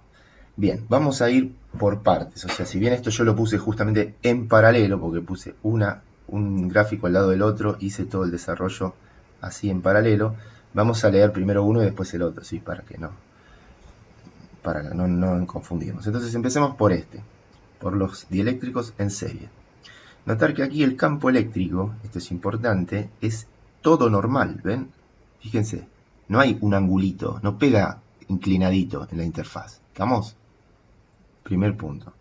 Bien, vamos a ir por partes. O sea, si bien esto yo lo puse justamente en paralelo, porque puse un gráfico al lado del otro, hice todo el desarrollo así en paralelo, vamos a leer primero uno y después el otro, ¿sí? Para no confundirnos. Entonces empecemos por los dieléctricos en serie. Notar que aquí el campo eléctrico, esto es importante, es todo normal, ¿ven? Fíjense, no hay un angulito, no pega inclinadito en la interfaz. ¿Estamos? Primer punto.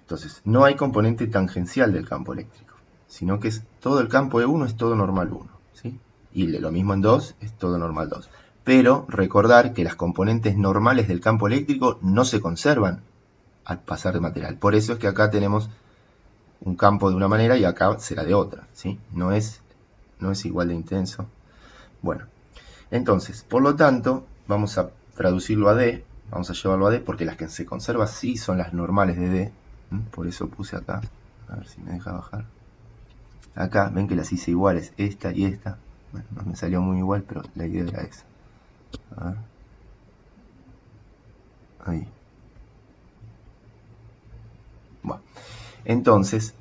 Entonces, no hay componente tangencial del campo eléctrico, sino que es todo el campo E1 es todo normal 1, ¿sí? Y lo mismo en 2 es todo normal 2. Pero recordar que las componentes normales del campo eléctrico no se conservan al pasar de material. Por eso es que acá tenemos un campo de una manera y acá será de otra, ¿sí? No es igual de intenso. Bueno, entonces, por lo tanto, vamos a traducirlo a D, vamos a llevarlo a D, porque las que se conservan sí son las normales de D. Por eso puse acá, a ver si me deja bajar. Acá, ven que las hice iguales, esta y esta. Bueno, no me salió muy igual, pero la idea era esa. A ver. Ahí. Bueno, entonces,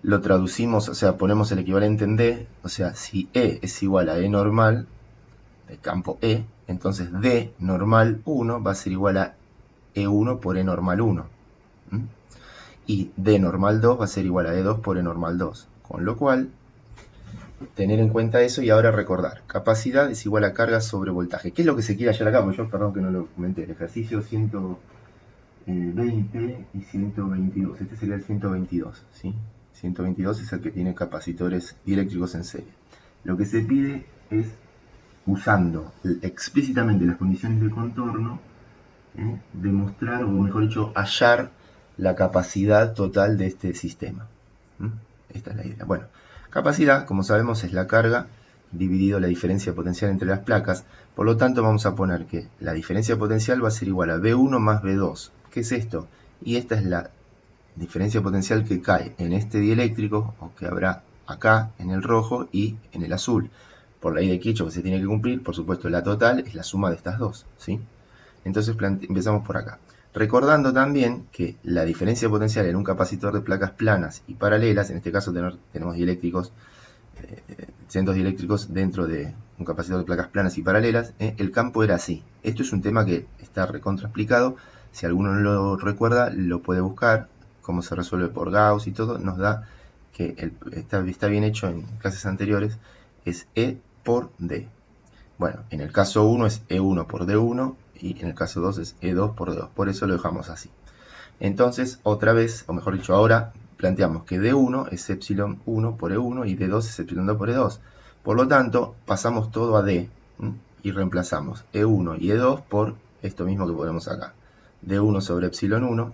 lo traducimos, o sea, ponemos el equivalente en D, o sea, si E es igual a E normal, de campo E, entonces D normal 1 va a ser igual a E1 por E normal 1. Y D normal 2 va a ser igual a E2 por E normal 2. Con lo cual, tener en cuenta eso y ahora recordar. Capacidad es igual a carga sobre voltaje. ¿Qué es lo que se quiere hallar acá? Pues yo, perdón que no lo comenté. El ejercicio 120 y 122. Este sería el 122, ¿sí? 122 es el que tiene capacitores dieléctricos en serie. Lo que se pide es, usando explícitamente las condiciones de contorno, demostrar, o mejor dicho, hallar la capacidad total de este sistema. Esta es la idea. Bueno, capacidad, como sabemos, es la carga dividido la diferencia potencial entre las placas. Por lo tanto, vamos a poner que la diferencia potencial va a ser igual a V1 más V2. ¿Qué es esto? Y esta es la diferencia potencial que cae en este dieléctrico, o que habrá acá en el rojo y en el azul. Por la ley de Kirchhoff que se tiene que cumplir, por supuesto, la total es la suma de estas dos, ¿sí? Entonces empezamos por acá. Recordando también que la diferencia potencial en un capacitor de placas planas y paralelas, en este caso tenemos dieléctricos, centros dieléctricos dentro de un capacitor de placas planas y paralelas, el campo era así. Esto es un tema que está recontra explicado. Si alguno no lo recuerda, lo puede buscar, cómo se resuelve por Gauss y todo, nos da que está bien hecho en clases anteriores, es E por D. Bueno, en el caso 1 es E1 por D1 y en el caso 2 es E2 por D2. Por eso lo dejamos así. Entonces, otra vez, o mejor dicho, ahora planteamos que D1 es epsilon 1 por E1 y D2 es epsilon 2 por E2. Por lo tanto, pasamos todo a D y reemplazamos E1 y E2 por esto mismo que ponemos acá. D1 sobre epsilon 1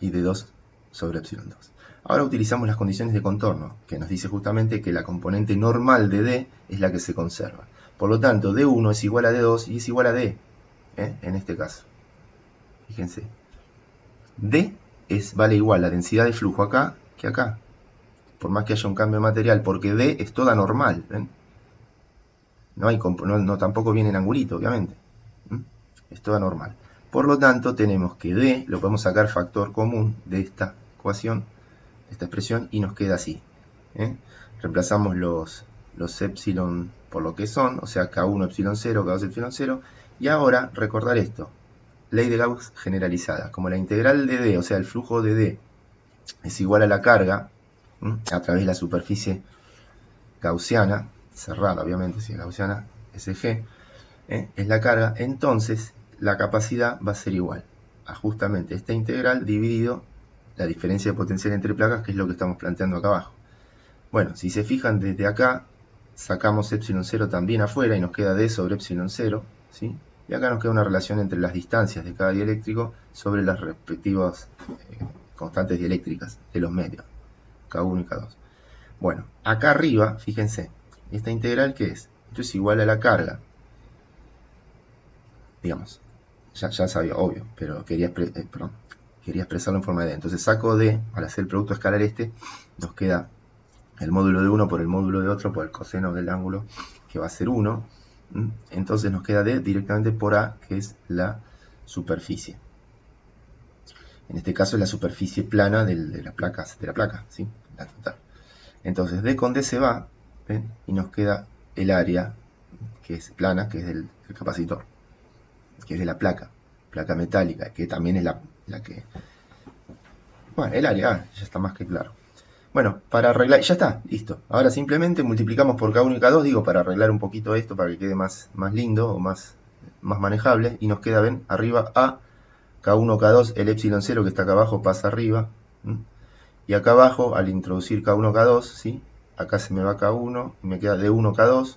y D2 sobre epsilon 2. Ahora utilizamos las condiciones de contorno, que nos dice justamente que la componente normal de D es la que se conserva. Por lo tanto, D1 es igual a D2 y es igual a D, en este caso. D vale igual la densidad de flujo acá que acá. por más que haya un cambio de material, porque D es toda normal, ¿ven? Tampoco viene en angulito, obviamente. Es toda normal. Por lo tanto, tenemos que D lo podemos sacar factor común de esta ecuación, de esta expresión, y nos queda así. Reemplazamos los epsilon por lo que son, o sea, K1 epsilon 0, K2 epsilon 0, y ahora recordar esto, ley de Gauss generalizada, como la integral de D, o sea, el flujo de D, es igual a la carga, a través de la superficie gaussiana, cerrada obviamente, si es gaussiana, SG, es la carga, entonces la capacidad va a ser igual a justamente esta integral dividido la diferencia de potencial entre placas, que es lo que estamos planteando acá abajo. Bueno, si se fijan desde acá, sacamos epsilon 0 también afuera y nos queda D sobre epsilon 0, ¿sí? Y acá nos queda una relación entre las distancias de cada dieléctrico sobre las respectivas constantes dieléctricas de los medios, K1 y K2. Bueno, acá arriba, fíjense, esta integral, ¿qué es? Esto es igual a la carga. Digamos, ya sabía, obvio, pero quería expresarlo en forma de D. Entonces saco D, al hacer el producto escalar nos queda el módulo de uno por el módulo de otro, por el coseno del ángulo, que va a ser 1. Entonces nos queda D directamente por A, que es la superficie. En este caso es la superficie plana de la placa, ¿sí? La total. Entonces D con D se va, ¿ven? Y nos queda el área, que es plana, que es del capacitor, que es de la placa metálica, que también es la que... Bueno, el área, ya está más que claro. Bueno, para arreglar, ya está, listo. Ahora simplemente multiplicamos por K1 y K2, digo, para arreglar un poquito esto, para que quede más lindo o más manejable, y nos queda, ven, arriba A, K1, K2, el epsilon 0 que está acá abajo pasa arriba, y acá abajo, al introducir K1, K2, ¿sí? Acá se me va K1, y me queda D1, K2,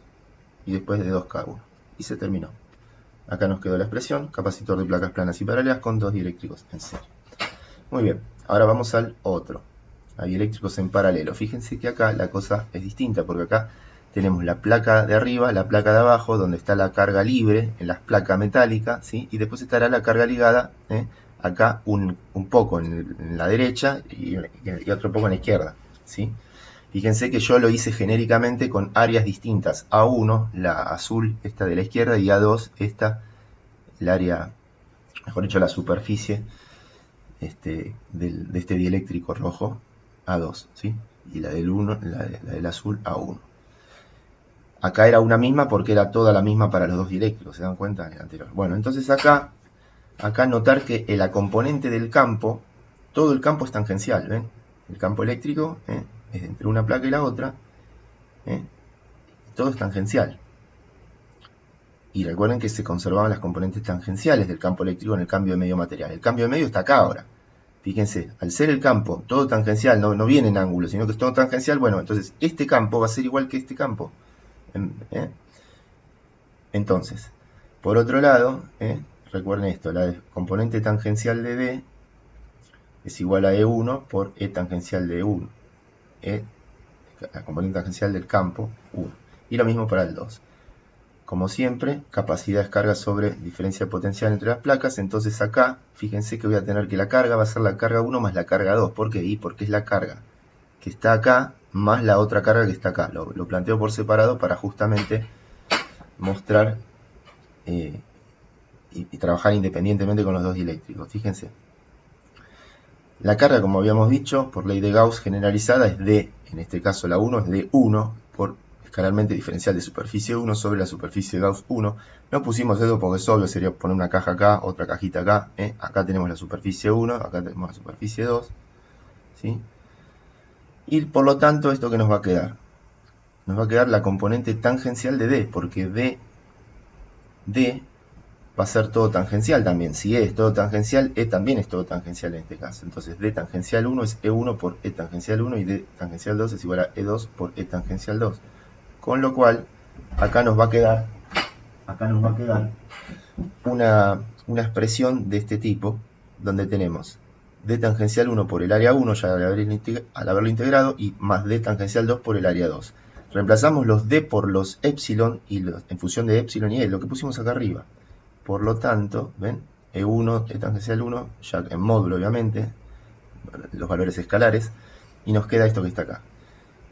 y después D2, K1, y se terminó. Acá nos quedó la expresión, capacitor de placas planas y paralelas con dos dieléctricos en serie. Muy bien, ahora vamos al otro, a dieléctricos en paralelo. Fíjense que acá la cosa es distinta, porque acá tenemos la placa de arriba, la placa de abajo, donde está la carga libre en las placas metálicas, ¿sí? Y después estará la carga ligada, acá un poco en la derecha y otro poco en la izquierda, ¿sí? Fíjense que yo lo hice genéricamente con áreas distintas. A1, la azul, esta de la izquierda, y A2, esta, el área, mejor dicho, la superficie de este dieléctrico rojo, A2, ¿sí? Y la del 1, la del azul, A1. Acá era una misma porque era toda la misma para los dos dieléctricos, ¿se dan cuenta? En el anterior. Bueno, entonces acá notar que en la componente del campo, todo el campo es tangencial, ¿ven? El campo eléctrico es entre una placa y la otra, todo es tangencial. Y recuerden que se conservaban las componentes tangenciales del campo eléctrico en el cambio de medio material. El cambio de medio está acá ahora. Fíjense, al ser el campo todo tangencial, no viene en ángulo, sino que es todo tangencial, bueno, entonces este campo va a ser igual que este campo. Entonces, por otro lado, recuerden esto, la componente tangencial de D es igual a E1 por E tangencial de 1. La componente tangencial del campo, 1. Y lo mismo para el 2. Como siempre, capacidad de descarga sobre diferencia de potencial entre las placas. Entonces acá, fíjense que voy a tener que la carga va a ser la carga 1 más la carga 2. ¿Por qué? Porque es la carga que está acá más la otra carga que está acá. Lo planteo por separado para justamente mostrar y trabajar independientemente con los dos dieléctricos. Fíjense. La carga, como habíamos dicho, por ley de Gauss generalizada es D, en este caso la 1 es D1 por escalarmente diferencial de superficie 1 sobre la superficie de Gauss 1. No pusimos eso porque es obvio, sería poner una caja acá, otra cajita acá. Acá tenemos la superficie 1, acá tenemos la superficie 2. ¿Sí? Y por lo tanto, ¿esto qué nos va a quedar? Nos va a quedar la componente tangencial de D, porque D va a ser todo tangencial también. Si E es todo tangencial, E también es todo tangencial en este caso. Entonces D tangencial 1 es E1 por E tangencial 1 y D tangencial 2 es igual a E2 por E tangencial 2. Con lo cual, acá nos va a quedar una expresión de este tipo, donde tenemos D tangencial 1 por el área 1, ya al haberlo integrado, y más D tangencial 2 por el área 2. Reemplazamos los D por los epsilon y en función de epsilon y E, lo que pusimos acá arriba. Por lo tanto, ¿ven? E1, E tangencial 1, ya en módulo obviamente, los valores escalares, y nos queda esto que está acá.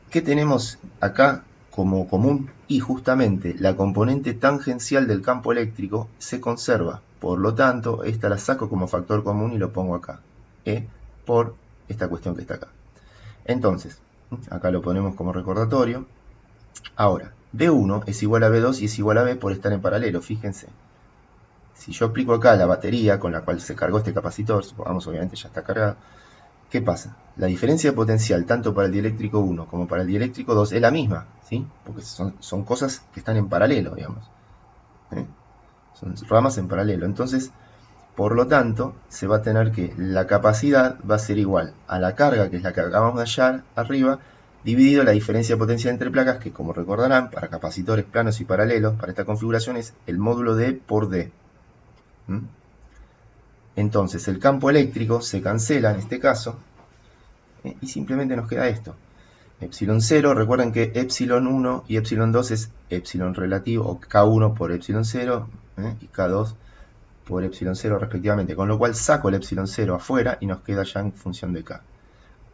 ¿Qué tenemos acá como común? Y justamente la componente tangencial del campo eléctrico se conserva. Por lo tanto, esta la saco como factor común y lo pongo acá, por esta cuestión que está acá. Entonces, acá lo ponemos como recordatorio. Ahora, B1 es igual a B2 y es igual a B por estar en paralelo, fíjense. Si yo aplico acá la batería con la cual se cargó este capacitor, supongamos obviamente ya está cargado, ¿qué pasa? La diferencia de potencial tanto para el dieléctrico 1 como para el dieléctrico 2 es la misma, ¿sí? Porque son cosas que están en paralelo, digamos. Son ramas en paralelo. Entonces, por lo tanto, se va a tener que la capacidad va a ser igual a la carga, que es la que acabamos de hallar arriba, dividido la diferencia de potencial entre placas, que como recordarán, para capacitores planos y paralelos, para esta configuración es el módulo D por D. Entonces el campo eléctrico se cancela en este caso y simplemente nos queda esto. Epsilon 0, recuerden que epsilon 1 y epsilon 2 es epsilon relativo, o K1 por epsilon 0 y K2 por epsilon 0 respectivamente, con lo cual saco el epsilon 0 afuera y nos queda ya en función de K.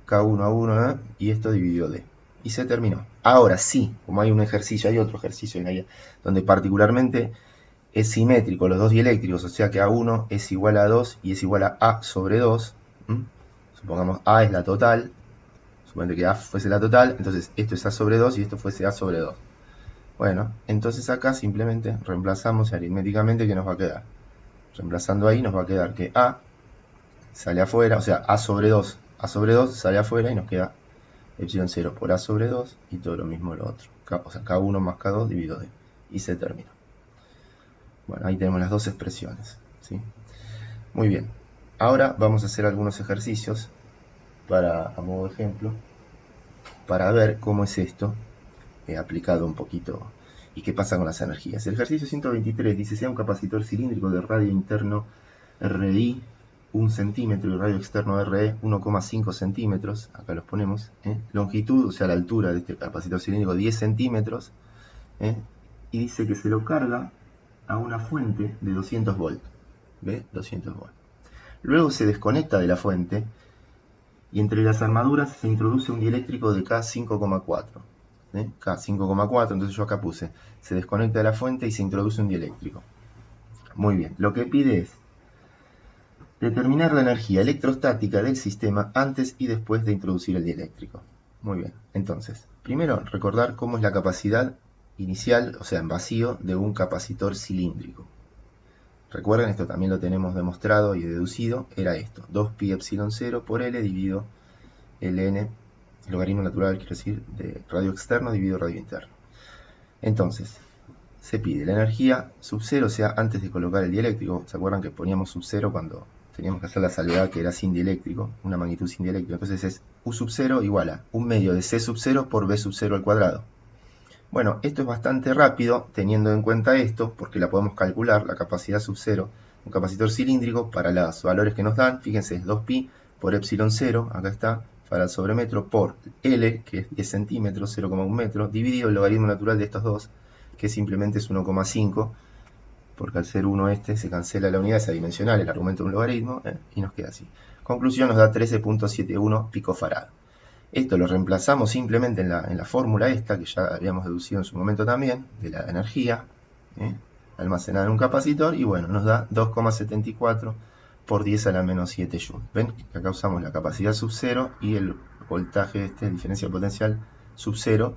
K1 a 1 y esto dividido D. Y se terminó. Ahora sí, como hay un ejercicio, hay otro ejercicio en la guía, donde particularmente es simétrico los dos dieléctricos, o sea que A1 es igual a 2 y es igual a sobre 2. Supongamos A es la total, suponete que A fuese la total, entonces esto es A sobre 2 y esto fuese A sobre 2. Bueno, entonces acá simplemente reemplazamos aritméticamente que nos va a quedar. Reemplazando ahí nos va a quedar que A sale afuera, o sea, A sobre 2 sale afuera y nos queda epsilon 0 por A sobre 2 y todo lo mismo lo otro. O sea, K1 más K2 dividido D. Y se terminó. Bueno, ahí tenemos las dos expresiones, ¿sí? Muy bien. Ahora vamos a hacer algunos ejercicios a modo de ejemplo para ver cómo es esto aplicado un poquito y qué pasa con las energías. El ejercicio 123 dice: sea un capacitor cilíndrico de radio interno RI 1 centímetro y radio externo RE 1,5 centímetros, acá los ponemos, longitud, o sea la altura de este capacitor cilíndrico 10 centímetros, y dice que se lo carga a una fuente de 200 volts, ¿ve? 200 volts. Luego se desconecta de la fuente y entre las armaduras se introduce un dieléctrico de K5,4. K5,4, entonces yo acá puse, se desconecta de la fuente y se introduce un dieléctrico. Muy bien, lo que pide es determinar la energía electrostática del sistema antes y después de introducir el dieléctrico. Muy bien, entonces, primero recordar cómo es la capacidad inicial, o sea, en vacío, de un capacitor cilíndrico. Recuerden, esto también lo tenemos demostrado y deducido, era esto, 2pi epsilon 0 por L dividido Ln, logaritmo natural, quiero decir, de radio externo dividido radio interno. Entonces, se pide la energía sub 0, o sea, antes de colocar el dieléctrico. ¿Se acuerdan que poníamos sub 0 cuando teníamos que hacer la salvedad que era sin dieléctrico, una magnitud sin dieléctrico? Entonces es U sub 0 igual a 1 medio de C sub 0 por B sub 0 al cuadrado. Bueno, esto es bastante rápido teniendo en cuenta esto, porque la podemos calcular, la capacidad sub 0, un capacitor cilíndrico, para los valores que nos dan. Fíjense, es 2pi por epsilon 0, acá está, farad sobre metro, por L, que es 10 centímetros, 0,1 metro, dividido el logaritmo natural de estos dos, que simplemente es 1,5, porque al ser 1 se cancela la unidad, es adimensional, el argumento de un logaritmo, y nos queda así. Conclusión, nos da 13,71 picofarad. Esto lo reemplazamos simplemente en la fórmula esta, que ya habíamos deducido en su momento también, de la energía almacenada en un capacitor, y bueno, nos da 2,74 por 10 a la menos 7 joules. ¿Ven? Que acá usamos la capacidad sub 0 y el voltaje, diferencia potencial sub 0.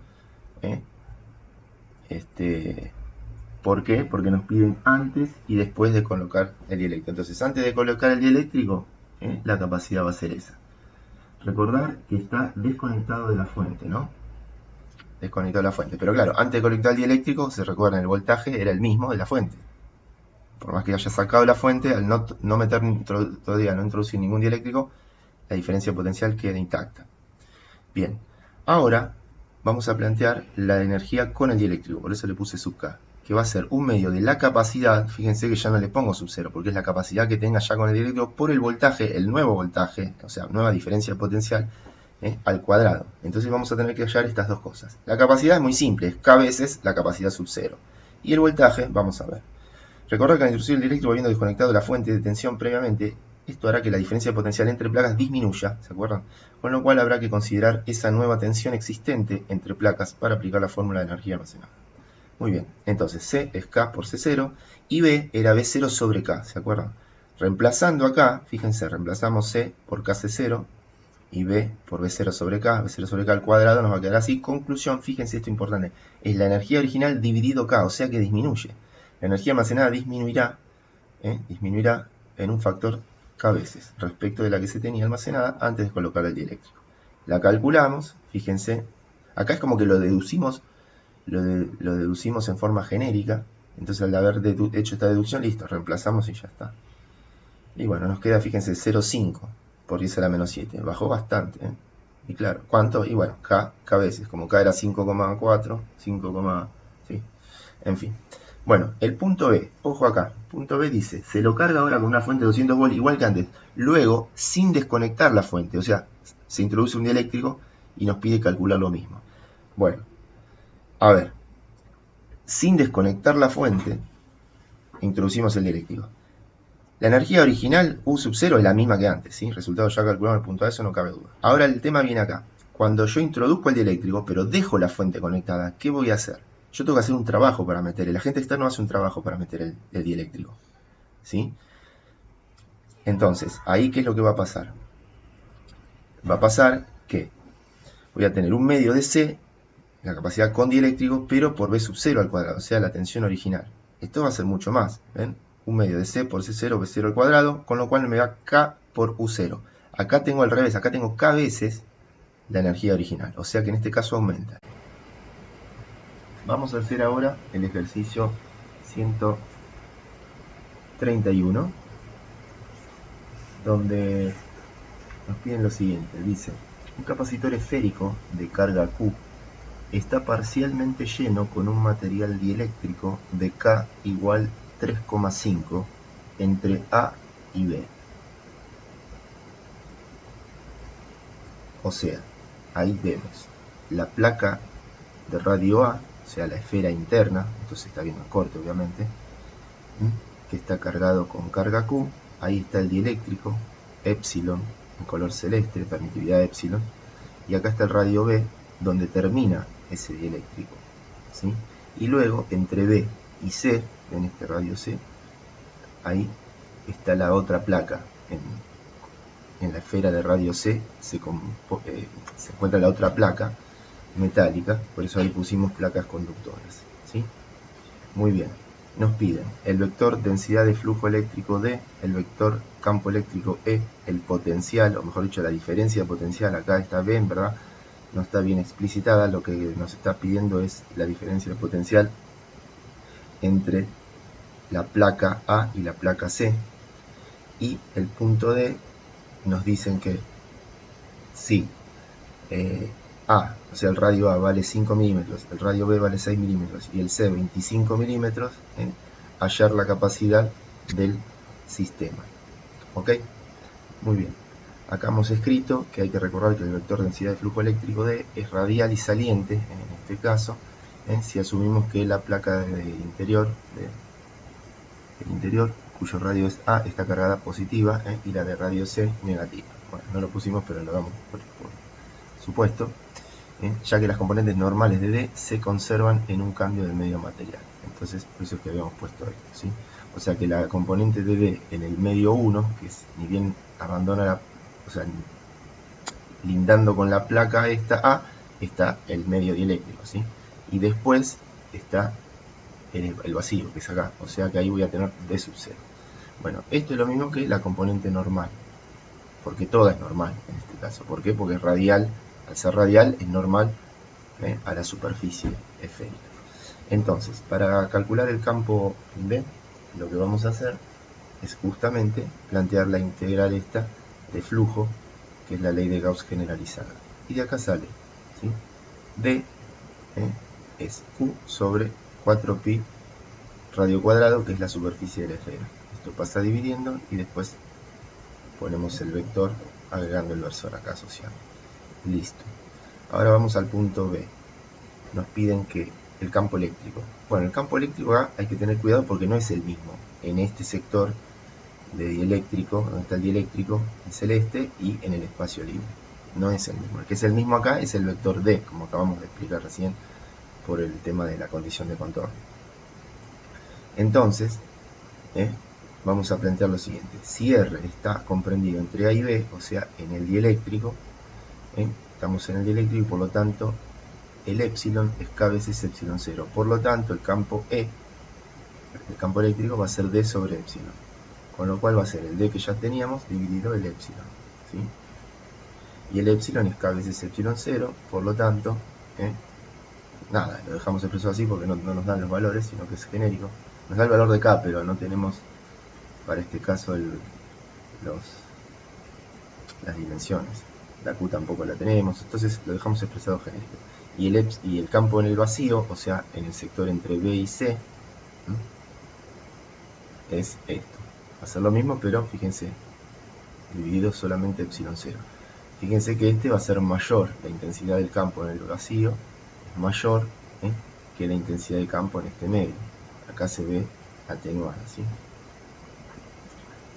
¿Por qué? Porque nos piden antes y después de colocar el dieléctrico. Entonces, antes de colocar el dieléctrico, la capacidad va a ser esa. Recordar que está desconectado de la fuente, ¿no? Desconectado de la fuente. Pero claro, antes de conectar el dieléctrico, se recuerdan, el voltaje era el mismo de la fuente. Por más que haya sacado la fuente, al no meter todavía, no introducir ningún dieléctrico, la diferencia potencial queda intacta. Bien, ahora vamos a plantear la energía con el dieléctrico, por eso le puse sub K, que va a ser un medio de la capacidad. Fíjense que ya no le pongo sub 0, porque es la capacidad que tenga ya con el dieléctrico por el voltaje, el nuevo voltaje, o sea, nueva diferencia potencial, al cuadrado. Entonces vamos a tener que hallar estas dos cosas. La capacidad es muy simple, es K veces la capacidad sub 0. Y el voltaje, vamos a ver. Recuerda que al introducir el dieléctrico habiendo desconectado la fuente de tensión previamente, esto hará que la diferencia de potencial entre placas disminuya, ¿se acuerdan? Con lo cual habrá que considerar esa nueva tensión existente entre placas para aplicar la fórmula de energía almacenada. Muy bien, entonces C es K por C0 y B era B0 sobre K, ¿se acuerdan? Reemplazando acá, fíjense, reemplazamos C por KC0 y B por B0 sobre K al cuadrado nos va a quedar así. Conclusión, fíjense esto importante, es la energía original dividido K, o sea que disminuye. La energía almacenada disminuirá en un factor K veces respecto de la que se tenía almacenada antes de colocar el dieléctrico. La calculamos, fíjense, acá es como que lo deducimos en forma genérica, entonces al haber hecho esta deducción, listo, reemplazamos y ya está. Y bueno, nos queda, fíjense, 0,5 por 10 a la menos 7, bajó bastante, ¿eh? Y claro, ¿cuánto? Y bueno, K veces, como K era 5,4, sí, en fin. Bueno, el punto B, ojo acá, punto B dice, se lo carga ahora con una fuente de 200 volts igual que antes, luego sin desconectar la fuente, o sea, se introduce un dieléctrico y nos pide calcular lo mismo. Bueno, a ver, sin desconectar la fuente, introducimos el dieléctrico. La energía original U sub 0 es la misma que antes, ¿sí? Resultado ya calculado en el punto A, eso no cabe duda. Ahora el tema viene acá. Cuando yo introduzco el dieléctrico, pero dejo la fuente conectada, ¿qué voy a hacer? Yo tengo que hacer un trabajo para meter, el agente externo hace un trabajo para meter el dieléctrico, ¿sí? Entonces, ahí ¿qué es lo que va a pasar? Va a pasar que voy a tener un medio de C, la capacidad con dieléctrico, pero por B sub 0 al cuadrado, o sea, la tensión original. Esto va a ser mucho más, ¿ven? Un medio de C por C0, B0 al cuadrado, con lo cual me da K por U0. Acá tengo al revés, acá tengo K veces la energía original, o sea que en este caso aumenta. Vamos a hacer ahora el ejercicio 131, donde nos piden lo siguiente, dice, un capacitor esférico de carga Q está parcialmente lleno con un material dieléctrico de K igual 3,5 entre A y B. O sea, ahí vemos la placa de radio A, o sea, la esfera interna, esto se está viendo en corte obviamente, que está cargado con carga Q, ahí está el dieléctrico, epsilon, en color celeste, permitividad epsilon, y acá está el radio B, donde termina ese dieléctrico, ¿sí? Y luego entre B y C, en este radio C, ahí está la otra placa, en la esfera de radio C se encuentra la otra placa metálica, por eso ahí pusimos placas conductoras, ¿sí? Muy bien, nos piden el vector densidad de flujo eléctrico D, el vector campo eléctrico E, el potencial, o mejor dicho la diferencia de potencial, acá está B, en verdad no está bien explicitada, lo que nos está pidiendo es la diferencia de potencial entre la placa A y la placa C, y el punto D nos dicen que si A, o sea el radio A vale 5 milímetros, el radio B vale 6 milímetros y el C 25 milímetros, hallar la capacidad del sistema. ¿Ok? Muy bien. Acá hemos escrito que hay que recordar que el vector densidad de flujo eléctrico D es radial y saliente, en este caso, si asumimos que la placa del interior, cuyo radio es A, está cargada positiva, y la de radio C negativa. Bueno, no lo pusimos, pero lo damos por supuesto, ya que las componentes normales de D se conservan en un cambio de medio material. Entonces, por eso es que habíamos puesto esto, ¿sí? O sea que la componente de D en el medio 1, que es, ni bien abandona o sea, lindando con la placa esta A, está el medio dieléctrico, ¿sí? Y después está el vacío, que es acá, o sea que ahí voy a tener D sub 0. Bueno, esto es lo mismo que la componente normal, porque toda es normal en este caso. ¿Por qué? Porque es radial, al ser radial es normal a la superficie esférica. Entonces, para calcular el campo D, lo que vamos a hacer es justamente plantear la integral esta de flujo, que es la ley de Gauss generalizada. Y de acá sale, ¿sí? D es Q sobre 4pi radio cuadrado, que es la superficie de la esfera. Esto pasa dividiendo y después ponemos el vector agregando el versor acá asociado. Listo. Ahora vamos al punto B. Nos piden que el campo eléctrico. Bueno, el campo eléctrico acá hay que tener cuidado porque no es el mismo en este sector de dieléctrico, donde está el dieléctrico, el celeste, y en el espacio libre. No es el mismo. El que es el mismo acá es el vector D, como acabamos de explicar recién, por el tema de la condición de contorno. Entonces, vamos a plantear lo siguiente. Si R está comprendido entre A y B, o sea, en el dieléctrico, estamos en el dieléctrico y por lo tanto el épsilon es K veces epsilon 0. Por lo tanto, el campo E, el campo eléctrico, va a ser D sobre epsilon. Con lo cual va a ser el D que ya teníamos dividido el epsilon. ¿Sí? Y el epsilon es K veces epsilon 0, por lo tanto, nada, lo dejamos expresado así porque no nos dan los valores, sino que es genérico. Nos da el valor de K, pero no tenemos para este caso las dimensiones. La Q tampoco la tenemos, entonces lo dejamos expresado genérico. Y el campo en el vacío, o sea, en el sector entre B y C, es esto. Va a ser lo mismo, pero fíjense, dividido solamente epsilon 0. Fíjense que este va a ser mayor, la intensidad del campo en el vacío es mayor que la intensidad de campo en este medio. Acá se ve atenuada, ¿sí?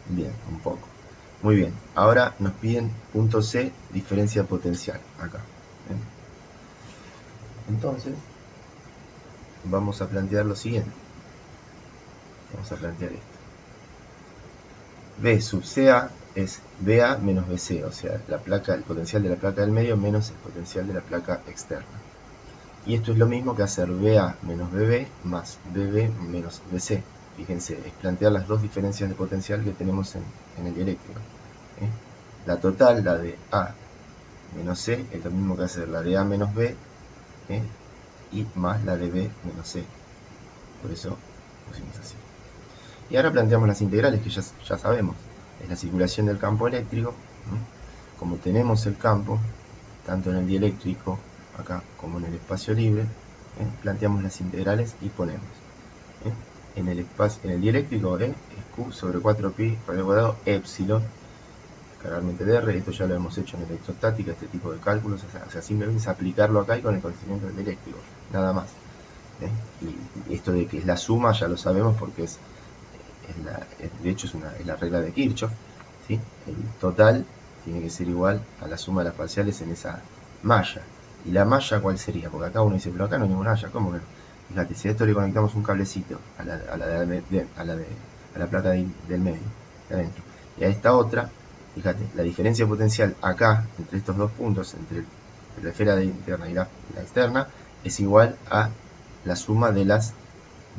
Bien, un poco. Muy bien, ahora nos piden punto C, diferencia potencial, acá. Entonces, vamos a plantear lo siguiente. Vamos a plantear esto. B sub CA es BA menos BC, o sea, el potencial de la placa del medio menos el potencial de la placa externa. Y esto es lo mismo que hacer BA menos BB más BB menos BC. Fíjense, es plantear las dos diferencias de potencial que tenemos en el dieléctrico. La total, la de A menos C, es lo mismo que hacer la de A menos B y más la de B menos C. Por eso pusimos así. Y ahora planteamos las integrales que ya sabemos. Es la circulación del campo eléctrico. Como tenemos el campo, tanto en el dieléctrico acá como en el espacio libre, planteamos las integrales y ponemos en el dieléctrico es Q sobre 4pi radio cuadrado epsilon, claramente de R. Esto ya lo hemos hecho en electrostática, este tipo de cálculos, o sea, simplemente es aplicarlo acá y con el conocimiento del dieléctrico, nada más. Y esto de que es la suma ya lo sabemos porque de hecho es la regla de Kirchhoff, ¿sí? El total tiene que ser igual a la suma de las parciales en esa malla. ¿Y la malla cuál sería? Porque acá uno dice, pero acá no hay ninguna malla, ¿cómo que no? Fíjate, si a esto le conectamos un cablecito a la placa del medio, de adentro, y a esta otra, fíjate, la diferencia potencial acá, entre estos dos puntos, entre la esfera interna y la externa, es igual a la suma de las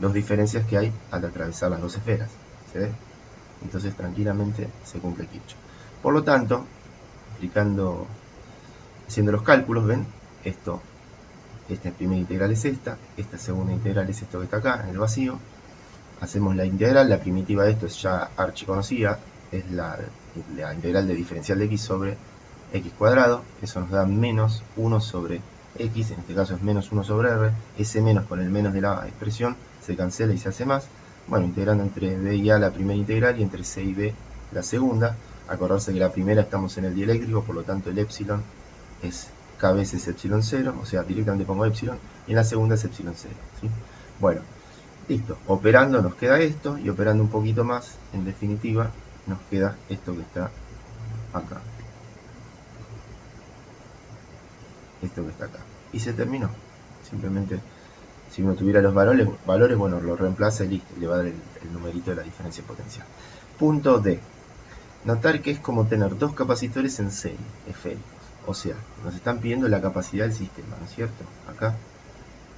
dos diferencias que hay al atravesar las dos esferas. ¿Se ve? Entonces tranquilamente se cumple Kirchhoff. Por lo tanto, haciendo los cálculos, ven, esta primera integral es esta segunda integral es esto que está acá en el vacío. Hacemos la integral, la primitiva de esto es ya archiconocida, es la integral de diferencial de x sobre x cuadrado. Eso nos da menos 1 sobre x, en este caso es menos 1 sobre r. Ese menos con el menos de la expresión se cancela y se hace más. Bueno, integrando entre b y a la primera integral y entre c y b la segunda. Acordarse que la primera estamos en el dieléctrico, por lo tanto el epsilon es K veces epsilon 0, o sea, directamente pongo epsilon, y en la segunda es epsilon 0, ¿sí? Bueno, listo. Operando nos queda esto, y operando un poquito más, en definitiva, nos queda esto que está acá. Esto que está acá. Y se terminó. Simplemente, si uno tuviera los valores, bueno, lo reemplaza y listo, le va a dar el numerito de la diferencia potencial. Punto D. Notar que es como tener dos capacitores en serie, esféricos. O sea, nos están pidiendo la capacidad del sistema, ¿no es cierto? Acá,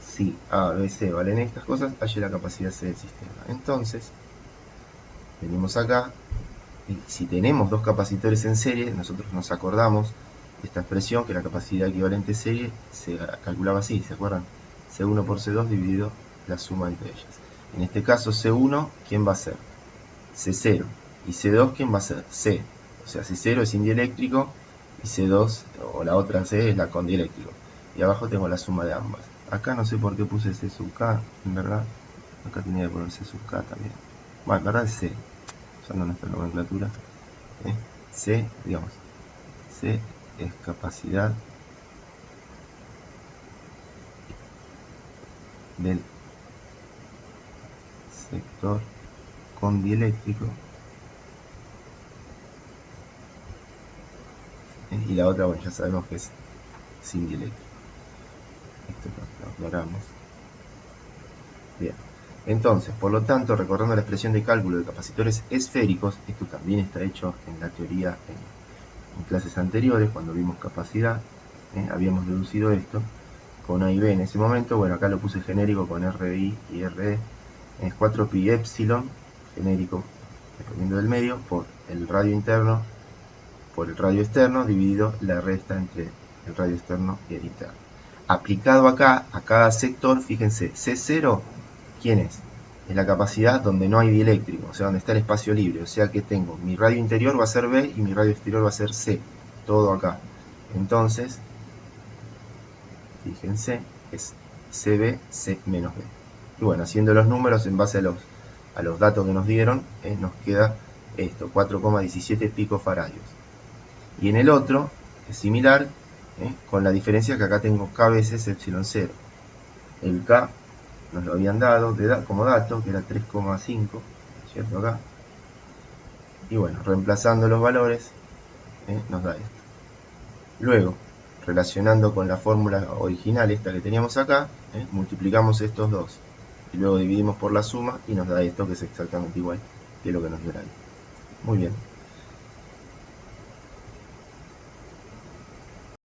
si A, B, C valen estas cosas, hay la capacidad C del sistema. Entonces, venimos acá, y si tenemos dos capacitores en serie, nosotros nos acordamos de esta expresión, que la capacidad equivalente serie se calculaba así, ¿se acuerdan? C1 por C2 dividido la suma entre ellas. En este caso, C1, ¿quién va a ser? C0. Y C2, ¿quién va a ser? C. O sea, C0 es indieléctrico y C2, o la otra C, es la condieléctrico. Y abajo tengo la suma de ambas. Acá no sé por qué puse C sub K, en verdad. Acá tenía que poner C sub K también. Bueno, en verdad es C, usando nuestra nomenclatura. C, digamos, C es capacidad del sector condieléctrico y la otra, bueno, ya sabemos que es sin dieléctrico. Esto lo aclaramos. Bien. Entonces, por lo tanto, recordando la expresión de cálculo de capacitores esféricos, esto también está hecho en la teoría en clases anteriores, cuando vimos capacidad, habíamos deducido esto con A y B en ese momento. Bueno, acá lo puse genérico con RI y RE, es 4pi epsilon, genérico, dependiendo del medio, por el radio interno, por el radio externo, dividido la resta entre el radio externo y el interno. Aplicado acá, a cada sector, fíjense, C0, ¿quién es? Es la capacidad donde no hay dieléctrico, o sea, donde está el espacio libre. O sea que tengo, mi radio interior va a ser B y mi radio exterior va a ser C. Todo acá. Entonces, fíjense, es CB, C menos B. Y bueno, haciendo los números en base a los datos que nos dieron, nos queda esto, 4,17 picofaradios. Y en el otro, es similar, con la diferencia que acá tengo K veces epsilon 0. El K nos lo habían dado como dato, que era 3,5, ¿cierto? Acá. Y bueno, reemplazando los valores, nos da esto. Luego, relacionando con la fórmula original, esta que teníamos acá, multiplicamos estos dos. Y luego dividimos por la suma y nos da esto, que es exactamente igual que lo que nos dio ahí. Muy bien.